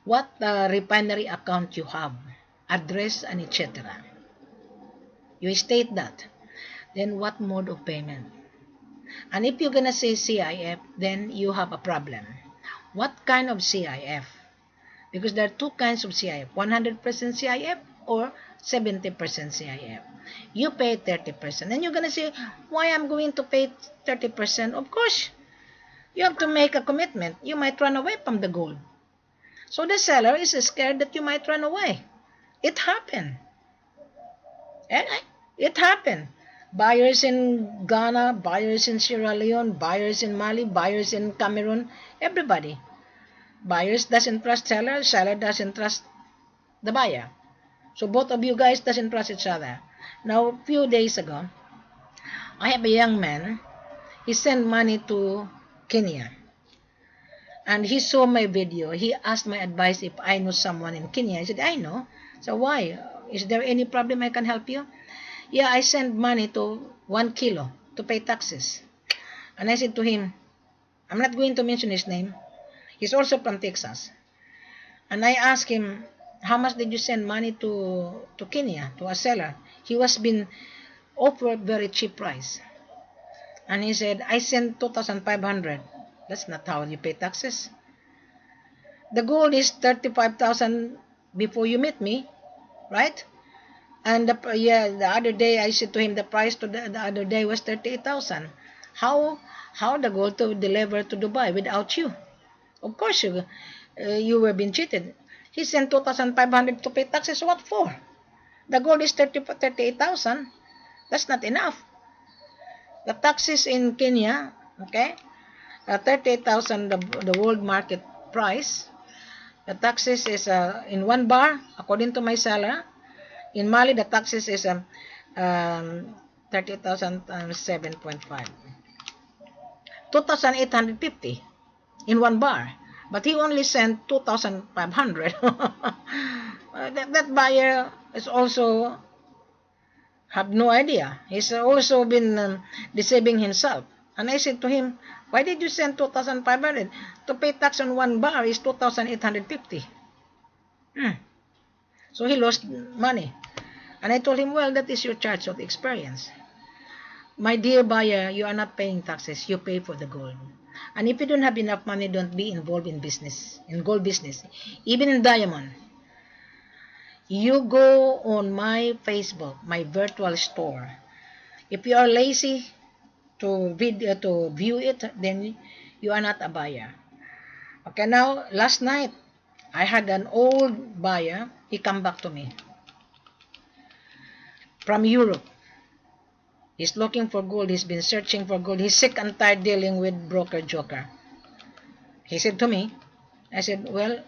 what refinery account you have, address, and etc. You state that. Then what mode of payment? And if you're gonna say C.I.F, then you have a problem. What kind of C.I.F? Because there are two kinds of C.I.F, 100% C.I.F or 70% C.I.F. You pay 30%. And you're gonna say, why I'm going to pay 30%? Of course, you have to make a commitment. You might run away from the gold. So the seller is scared that you might run away. It happened. And it happened. Buyers in Ghana, buyers in Sierra Leone, buyers in Mali, buyers in Cameroon, everybody. Buyers doesn't trust seller, seller doesn't trust the buyer. So both of you guys doesn't trust each other. Now, a few days ago, I have a young man. He sent money to Kenya. And he saw my video. He asked my advice if I know someone in Kenya. I said, I know. So why? Is there any problem I can help you? Yeah, I sent money to 1 kilo to pay taxes. And I said to him, I'm not going to mention his name. He's also from Texas. And I asked him, how much did you send money to Kenya, to a seller? He was being offered very cheap price. And he said, I sent 2,500. That's not how you pay taxes. The gold is 35,000 before you meet me, right? And the other day I said to him the price to the other day was 38,000. How the gold to deliver to Dubai without you? Of course you were being cheated. He sent 2,500 to pay taxes. What for? The gold is 38,000. That's not enough. The taxes in Kenya, okay, 38,000 the world market price. The taxes is in 1 bar according to my seller. In Mali, the taxes is 30,000 times 7.5. 2,850 in 1 bar. But he only sent 2,500. That buyer is also have no idea. He's also been deceiving himself. And I said to him, why did you send 2,500? To pay tax on 1 bar is 2,850. So he lost money. And I told him, well, that is your charge of experience. My dear buyer, you are not paying taxes. You pay for the gold. And if you don't have enough money, don't be involved in business, in gold business. Even in diamond. You go on my Facebook, my virtual store. If you are lazy to view it, then you are not a buyer. Okay, now, last night, I had an old buyer. He come back to me from Europe. He's looking for gold. He's been searching for gold. He's sick and tired dealing with broker joker. He said to me, I said, well,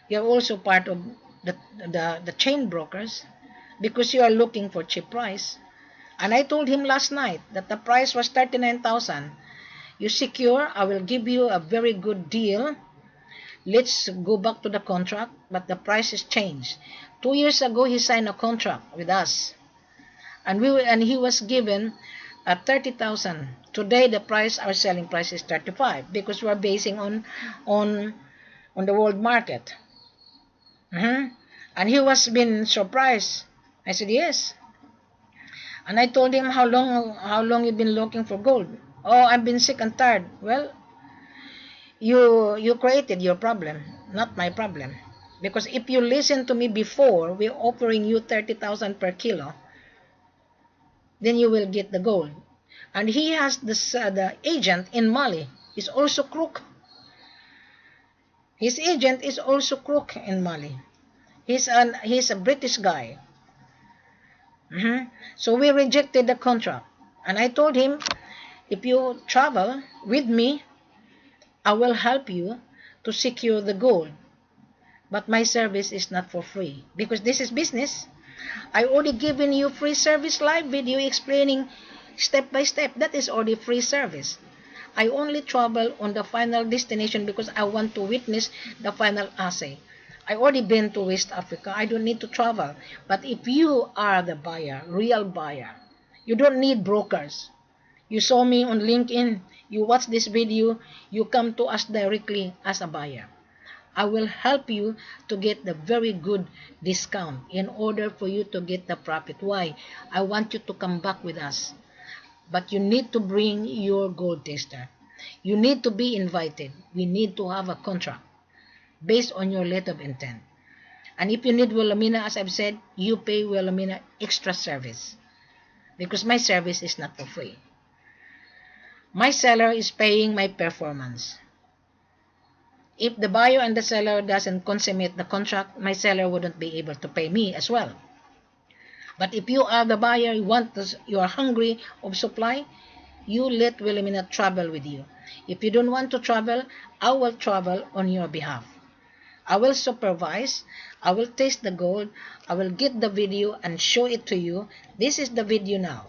you're also part of the chain brokers because you are looking for cheap price. And I told him last night that the price was 39,000. You secure, I will give you a very good deal. Let's go back to the contract, but the price is changed. 2 years ago, he signed a contract with us. And he was given 30,000. Today the price, our selling price is 35 because we are basing on the world market. And he was been surprised. I said yes. And I told him how long you've been looking for gold. Oh, I've been sick and tired. Well, you created your problem, not my problem. Because if you listen to me before, we're offering you 30,000 per kilo. Then you will get the gold. And he has the agent in Mali is also crook. His agent is also crook in Mali. He's a British guy. So we rejected the contract. And I told him, if you travel with me, I will help you to secure the gold. But my service is not for free because this is business. I already given you free service live video explaining step by step. That is already free service. I only travel on the final destination because I want to witness the final assay. I already been to West Africa. I don't need to travel. But if you are the buyer, real buyer, you don't need brokers. You saw me on LinkedIn. You watch this video. You come to us directly as a buyer. I will help you to get the very good discount in order for you to get the profit. Why? I want you to come back with us. But you need to bring your gold tester. You need to be invited. We need to have a contract based on your letter of intent. And if you need Wilhelmina, as I've said, you pay Wilhelmina extra service. Because my service is not for free. My seller is paying my performance. If the buyer and the seller doesn't consummate the contract, my seller wouldn't be able to pay me as well. But if you are the buyer, you are hungry of supply, you let Wilhelmina travel with you. If you don't want to travel, I will travel on your behalf. I will supervise, I will taste the gold, I will get the video and show it to you. This is the video now.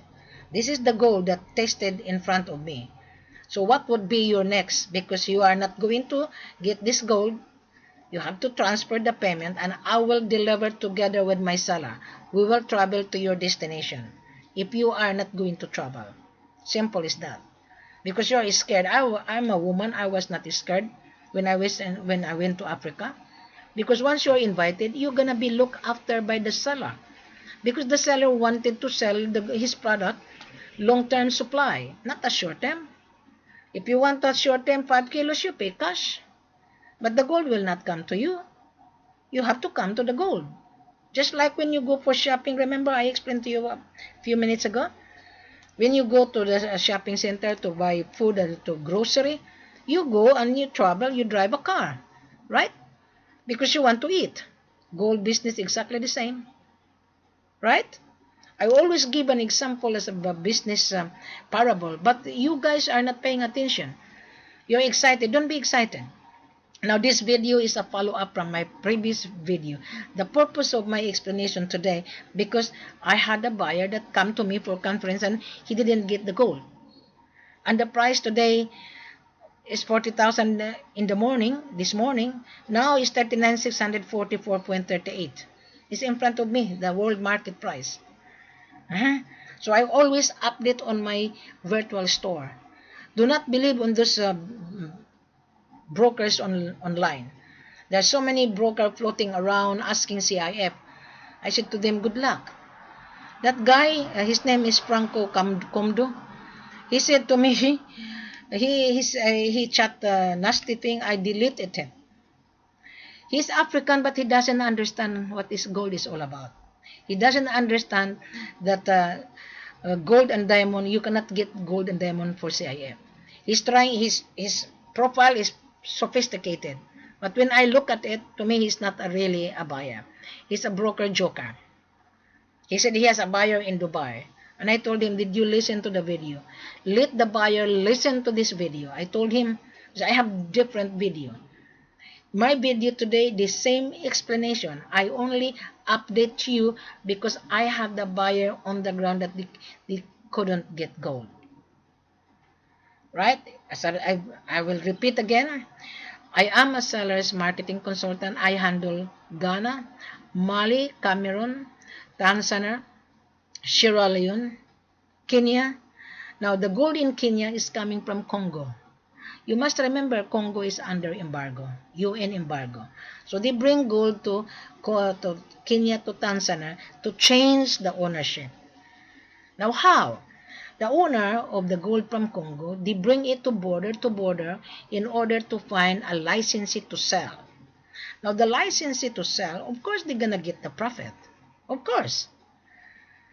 This is the gold that tasted in front of me. So what would be your next? Because you are not going to get this gold, you have to transfer the payment and I will deliver together with my seller. We will travel to your destination. If you are not going to travel. Simple as that. Because you are scared. I'm a woman. I was not scared when I went to Africa. Because once you are invited, you're going to be looked after by the seller. Because the seller wanted to sell his product long-term supply, not a short-term. If you want a short term 5 kilos, you pay cash. But the gold will not come to you. You have to come to the gold. Just like when you go for shopping, remember I explained to you a few minutes ago? When you go to the shopping center to buy food or to grocery, you go and you travel, you drive a car, right? Because you want to eat. Gold business exactly the same, right? I always give an example as a business parable, but you guys are not paying attention. You're excited. Don't be excited. Now, this video is a follow-up from my previous video. The purpose of my explanation today, because I had a buyer that come to me for conference and he didn't get the gold. And the price today is 40,000 in the morning, this morning. Now is 39,644.38. It's in front of me, the world market price. So I always update on my virtual store. Do not believe on those brokers online. There are so many brokers floating around asking C.I.F. I said to them, good luck. That guy, his name is Franco Comdo. He said to me, he chat nasty thing. I deleted him. He's African, but he doesn't understand what this gold is all about. He doesn't understand that gold and diamond, you cannot get gold and diamond for C.I.F. He's trying, his profile is sophisticated. But when I look at it, to me, he's not really a buyer. He's a broker joker. He said he has a buyer in Dubai. And I told him, did you listen to the video? Let the buyer listen to this video. I told him, I have different video. My video today, the same explanation. I only update you because I have the buyer on the ground that they couldn't get gold. Right? I will repeat again. I am a seller's marketing consultant. I handle Ghana, Mali, Cameroon, Tanzania, Sierra Leone, Kenya. Now, the gold in Kenya is coming from Congo. You must remember Congo is under embargo, UN embargo. So they bring gold to Kenya, to Tanzania to change the ownership. Now how? The owner of the gold from Congo, they bring it to border in order to find a licensee to sell. Now the licensee to sell, of course they're gonna get the profit. Of course.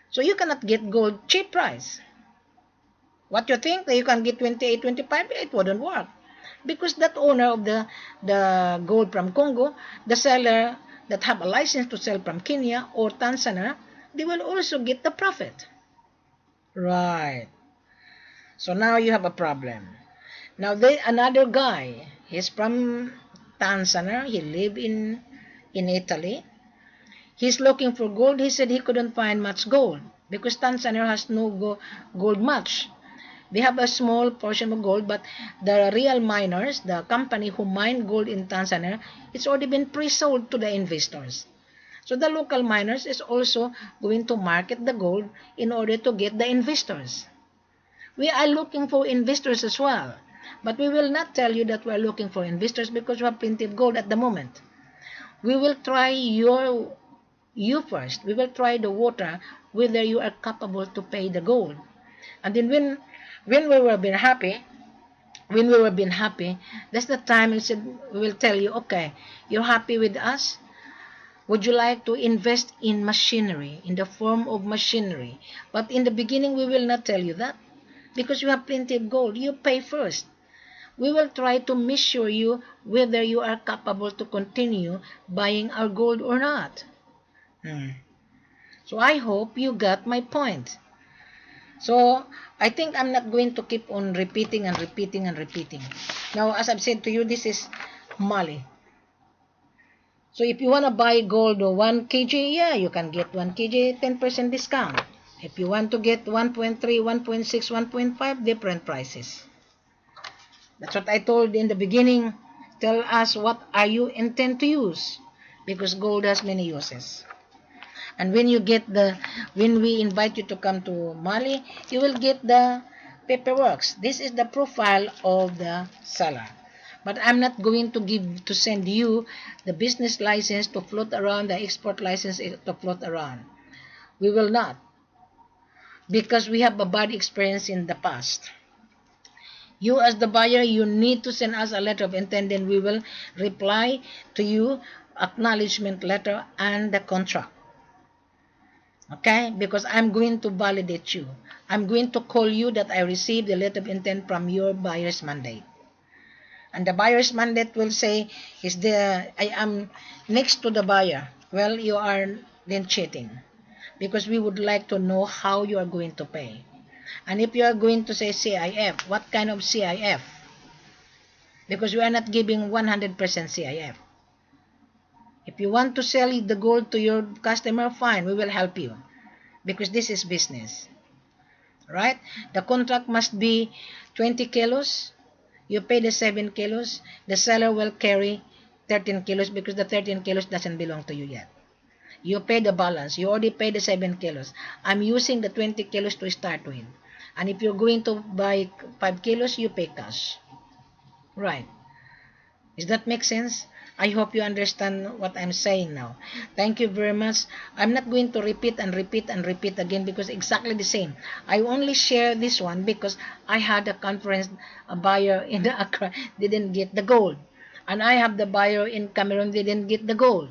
So you cannot get gold cheap price. What you think that you can get 28, 25? It wouldn't work. Because that owner of the gold from Congo, the seller that have a license to sell from Kenya or Tanzania, they will also get the profit. Right. So now you have a problem. Now another guy, he's from Tanzania, he live in Italy. He's looking for gold. He said he couldn't find much gold because Tanzania has no gold much. They have a small portion of gold, but the real miners, the company who mine gold in Tanzania, it's already been pre-sold to the investors. So the local miners is also going to market the gold in order to get the investors. We are looking for investors as well, but we will not tell you that we are looking for investors because we have plenty of gold at the moment. We will try you first. We will try the water whether you are capable to pay the gold. And then when we were being happy, that's the time we will tell you, okay, you're happy with us? Would you like to invest in machinery, in the form of machinery? But in the beginning, we will not tell you that because you have plenty of gold. You pay first. We will try to measure you whether you are capable to continue buying our gold or not. So I hope you got my point. So I think I'm not going to keep on repeating and repeating and repeating. Now, as I've said to you, this is Mali. So if you want to buy gold or 1 kg, yeah, you can get 1 kg 10% discount. If you want to get 1.3, 1.6, 1.5, different prices. That's what I told in the beginning. Tell us what are you intend to use, because gold has many uses. And when we invite you to come to Mali, you will get the paperwork. This is the profile of the seller. But I'm not going to send you the business license to float around, the export license to float around. We will not. Because we have a bad experience in the past. You as the buyer, you need to send us a letter of intent, then we will reply to you, acknowledgement letter and the contract. Okay? Because I'm going to validate you. I'm going to call you that I received the letter of intent from your buyer's mandate. And the buyer's mandate will say, I am next to the buyer. Well, you are then cheating. Because we would like to know how you are going to pay. And if you are going to say C.I.F, what kind of C.I.F? Because we are not giving 100% C.I.F. If you want to sell the gold to your customer, fine, we will help you. Because this is business. Right? The contract must be 20 kilos. You pay the 7 kilos. The seller will carry 13 kilos because the 13 kilos doesn't belong to you yet. You pay the balance. You already paid the 7 kilos. I'm using the 20 kilos to start with. And if you're going to buy 5 kilos, you pay cash. Right. Does that make sense? I hope you understand what I'm saying now. Thank you very much. I'm not going to repeat and repeat and repeat again because exactly the same. I only share this one because I had a conference, a buyer in Accra didn't get the gold. And I have the buyer in Cameroon didn't get the gold.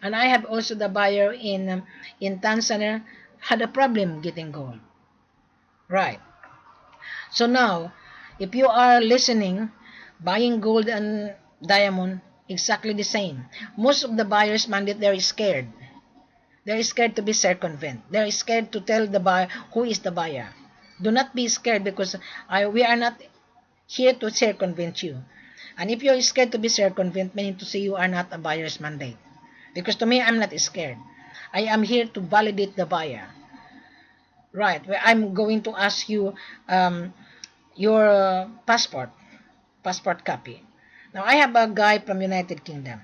And I have also the buyer in Tanzania had a problem getting gold. Right. So now, if you are listening, buying gold and diamond, exactly the same. Most of the buyers mandate, they're scared. They're scared to be circumvent. They're scared to tell the buyer who is the buyer. Do not be scared because we are not here to circumvent you. And if you're scared to be circumvent, meaning to say you are not a buyer's mandate. Because to me, I'm not scared. I am here to validate the buyer. Right. Where I'm going to ask you your passport copy. Now, I have a guy from United Kingdom.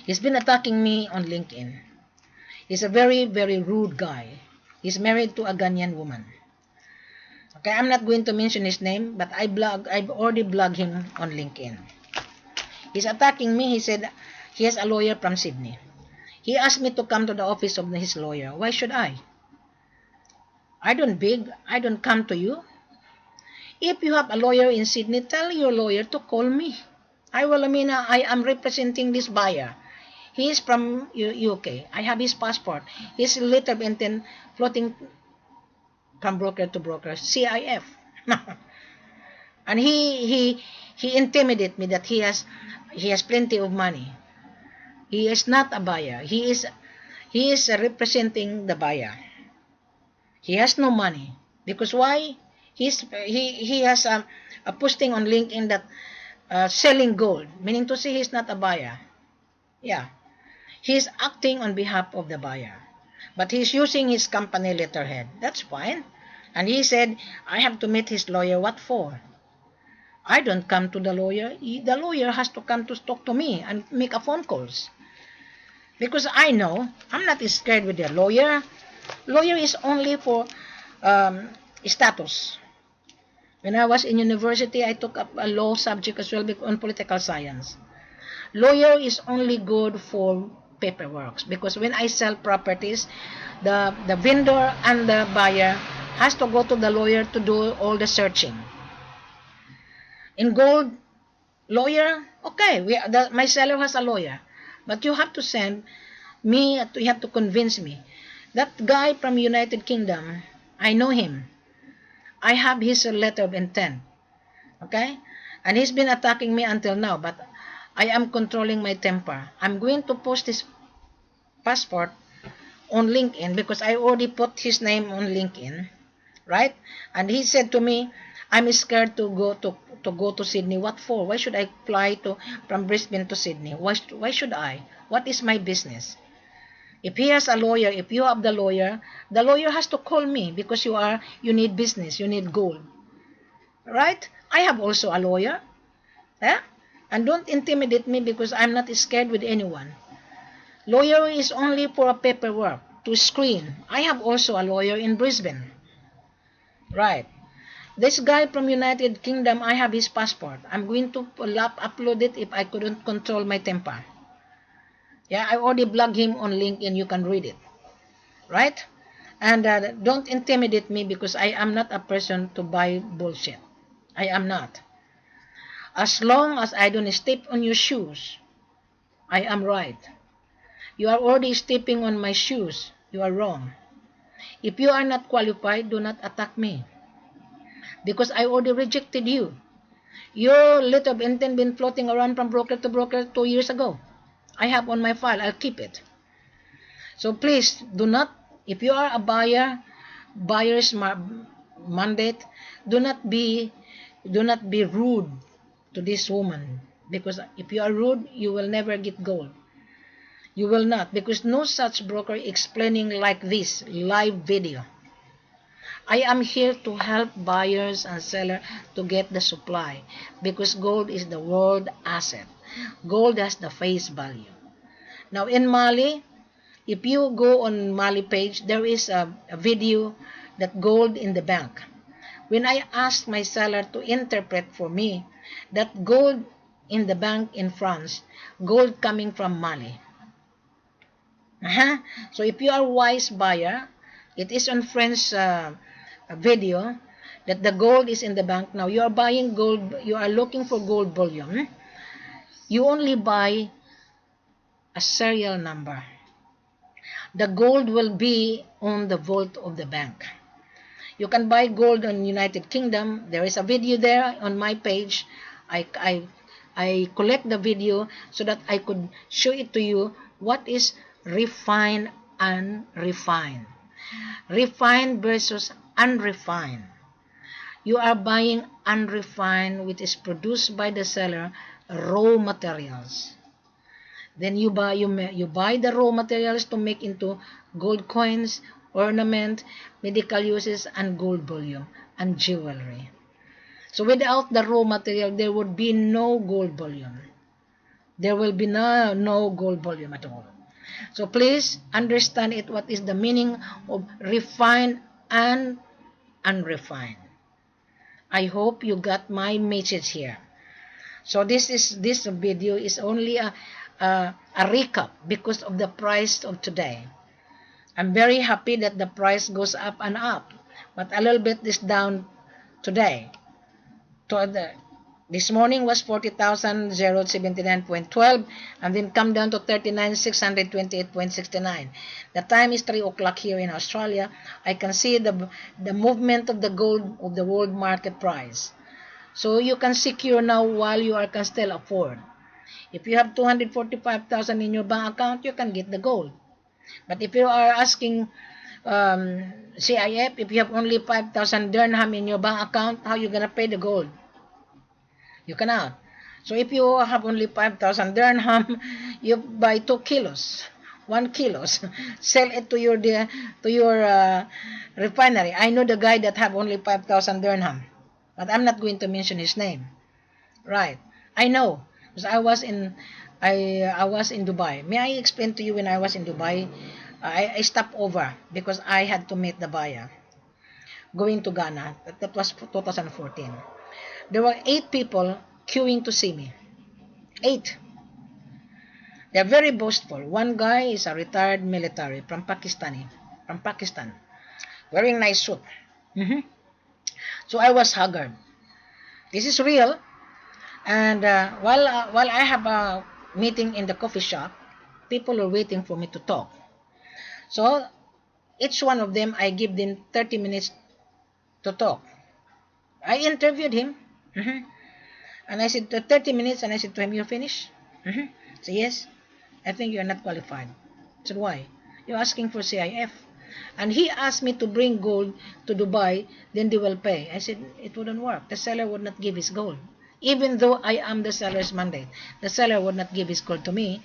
He's been attacking me on LinkedIn. He's a very, very rude guy. He's married to a Ghanaian woman. Okay, I'm not going to mention his name, but I've already blocked him on LinkedIn. He's attacking me. He said he has a lawyer from Sydney. He asked me to come to the office of his lawyer. Why should I? I don't beg. I don't come to you. If you have a lawyer in Sydney, tell your lawyer to call me. I am representing this buyer. He is from UK. I have his passport. His letter of intent floating from broker to broker. C.I.F. And he intimidated me that he has plenty of money. He is not a buyer. He is representing the buyer. He has no money. Because why? He has a posting on LinkedIn that selling gold, meaning to say he's not a buyer. Yeah. He's acting on behalf of the buyer. But he's using his company letterhead. That's fine. And he said, I have to meet his lawyer. What for? I don't come to the lawyer. The lawyer has to come to talk to me and make a phone calls. Because I know, I'm not scared with the lawyer. Lawyer is only for status. When I was in university, I took up a law subject as well on political science. Lawyer is only good for paperwork because when I sell properties, the vendor and the buyer has to go to the lawyer to do all the searching. In gold, lawyer, okay, my seller has a lawyer, but you have to send me, you have to convince me. That guy from United Kingdom, I know him. I have his letter of intent. Okay? And he's been attacking me until now, but I am controlling my temper. I'm going to post his passport on LinkedIn because I already put his name on LinkedIn. Right? And he said to me, I'm scared to go to Sydney. What for? Why should I fly from Brisbane to Sydney? Why should I? What is my business? If he has a lawyer, if you have the lawyer has to call me because you need business, you need gold. Right? I have also a lawyer. Eh? And don't intimidate me because I'm not scared with anyone. Lawyer is only for a paperwork, to screen. I have also a lawyer in Brisbane. Right. This guy from United Kingdom, I have his passport. I'm going to upload it if I couldn't control my temper. Yeah, I already blocked him on LinkedIn. You can read it. Right? And don't intimidate me because I am not a person to buy bullshit. I am not. As long as I don't step on your shoes, I am right. You are already stepping on my shoes. You are wrong. If you are not qualified, do not attack me. Because I already rejected you. Your letter of intent been floating around from broker to broker 2 years ago. I have on my file. I'll keep it. So please do not, if you are a buyer, buyer's mandate, do not be rude to this woman, because if you are rude, you will never get gold. You will not, because no such broker explaining like this live video. I am here to help buyers and sellers to get the supply, because gold is the world asset. Gold has the face value. Now in Mali, if you go on Mali page, there is a video that gold in the bank. When I asked my seller to interpret for me that gold in the bank in France, gold coming from Mali. So if you are a wise buyer, it is on French video that the gold is in the bank. Now you are buying gold, you are looking for gold bullion. You only buy a serial number. The gold will be on the vault of the bank. You can buy gold in United Kingdom. There is a video there on my page. I collect the video so that I could show it to you what is refined and refined. Refined versus unrefined. You are buying unrefined, which is produced by the seller, raw materials. Then you buy the raw materials to make into gold coins, ornament, medical uses, and gold bullion and jewelry. So without the raw material, there would be no gold bullion. There will be no gold bullion at all. So please understand it. What is the meaning of refined and unrefined? I hope you got my message here. So this video is only a recap because of the price of today. I'm very happy that the price goes up and up, but a little bit is down today. This morning was 40,079.12 and then come down to 39,628.69. The time is 3 o'clock here in Australia. I can see the movement of the gold of the world market price. So you can secure now while you can still afford. If you have 245,000 in your bank account, you can get the gold. But if you are asking C.I.F, if you have only 5,000 dirham in your bank account, how you gonna pay the gold? You cannot. So if you have only 5,000 dirham, you buy 2 kilos, 1 kilos, sell it to your refinery. I know the guy that have only 5,000 dirham, but I'm not going to mention his name. Right? I know, because I was in Dubai. May I explain to you when I was in Dubai? I stopped over because I had to meet the buyer going to Ghana. That was 2014. There were 8 people queuing to see me. 8. They're very boastful. One guy is a retired military from Pakistan, wearing nice suit. So I was haggard. This is real. And while I have a meeting in the coffee shop, people are waiting for me to talk. So each one of them, I give them 30 minutes to talk. I interviewed him. And I said, 30 minutes, and I said to him, you're finished? So yes, I think you're not qualified. I said, why? You're asking for C.I.F. And he asked me to bring gold to Dubai, then they will pay. I said, it wouldn't work. The seller would not give his gold. Even though I am the seller's mandate, the seller would not give his gold to me.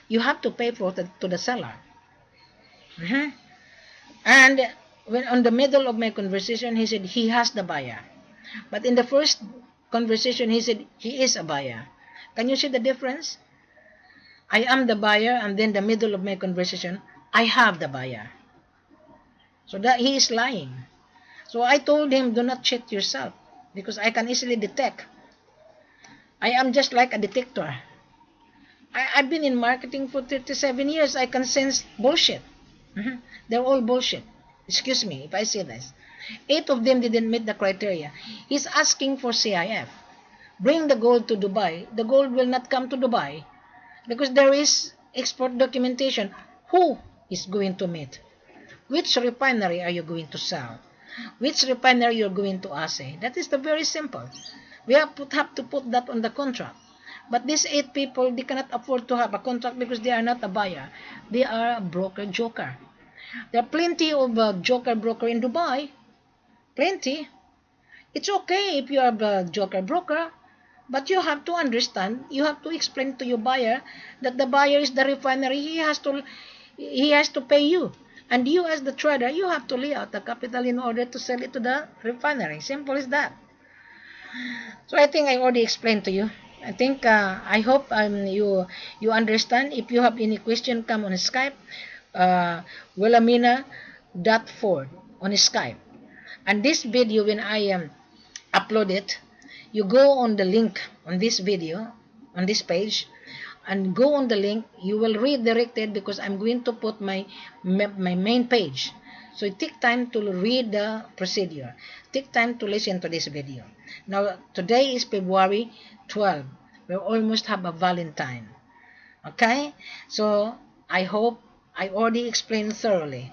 You have to pay for it to the seller. And when on the middle of my conversation, he said he has the buyer. But in the first conversation, he said he is a buyer. Can you see the difference? I am the buyer, and then the middle of my conversation, I have the buyer. So that he is lying. So I told him, do not cheat yourself, because I can easily detect. I am just like a detector. I've been in marketing for 37 years. I can sense bullshit. They're all bullshit. Excuse me if I say this. 8 of them didn't meet the criteria. He's asking for C.I.F. Bring the gold to Dubai. The gold will not come to Dubai because there is export documentation. Who is going to meet? Which refinery are you going to sell? Which refinery you're going to assay? That is the very simple. We have to put that on the contract. But these 8 people, they cannot afford to have a contract because they are not a buyer. They are a broker joker. There are plenty of joker broker in Dubai. Plenty. It's okay if you are a joker broker, but you have to understand, you have to explain to your buyer that the buyer is the refinery. He has to pay you. And you as the trader, you have to lay out the capital in order to sell it to the refinery. Simple as that. So I think I already explained to you. I think I hope you understand. If you have any question, come on Skype. Wilhelmina.Ford on Skype. And this video, when I upload it, you go on the link on this video, on this page, and go on the link. You will redirect it because I'm going to put my main page. So take time to read the procedure. Take time to listen to this video. Now, today is February 12. We almost have a Valentine. Okay? So, I hope I already explained thoroughly.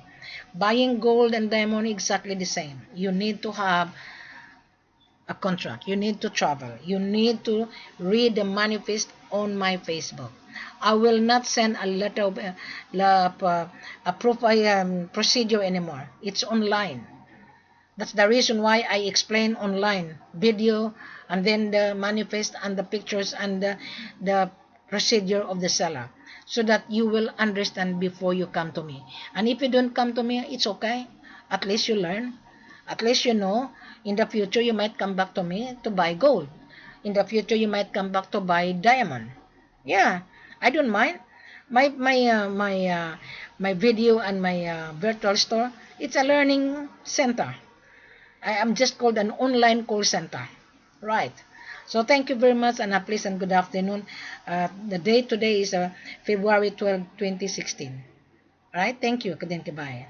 Buying gold and diamond exactly the same. You need to have a contract. You need to travel. You need to read the manifest on my Facebook. I will not send a letter of procedure anymore. It's online. That's the reason why I explain online video and then the manifest and the pictures and the procedure of the seller so that you will understand before you come to me. And if you don't come to me, it's okay. At least you learn. At least you know in the future you might come back to me to buy gold. In the future you might come back to buy diamond. Yeah, I don't mind. My video and my virtual store, it's a learning center. I am just called an online call center. Right. So thank you very much and a pleasant good afternoon. The day today is February 12, 2016. Alright, thank you. Goodbye.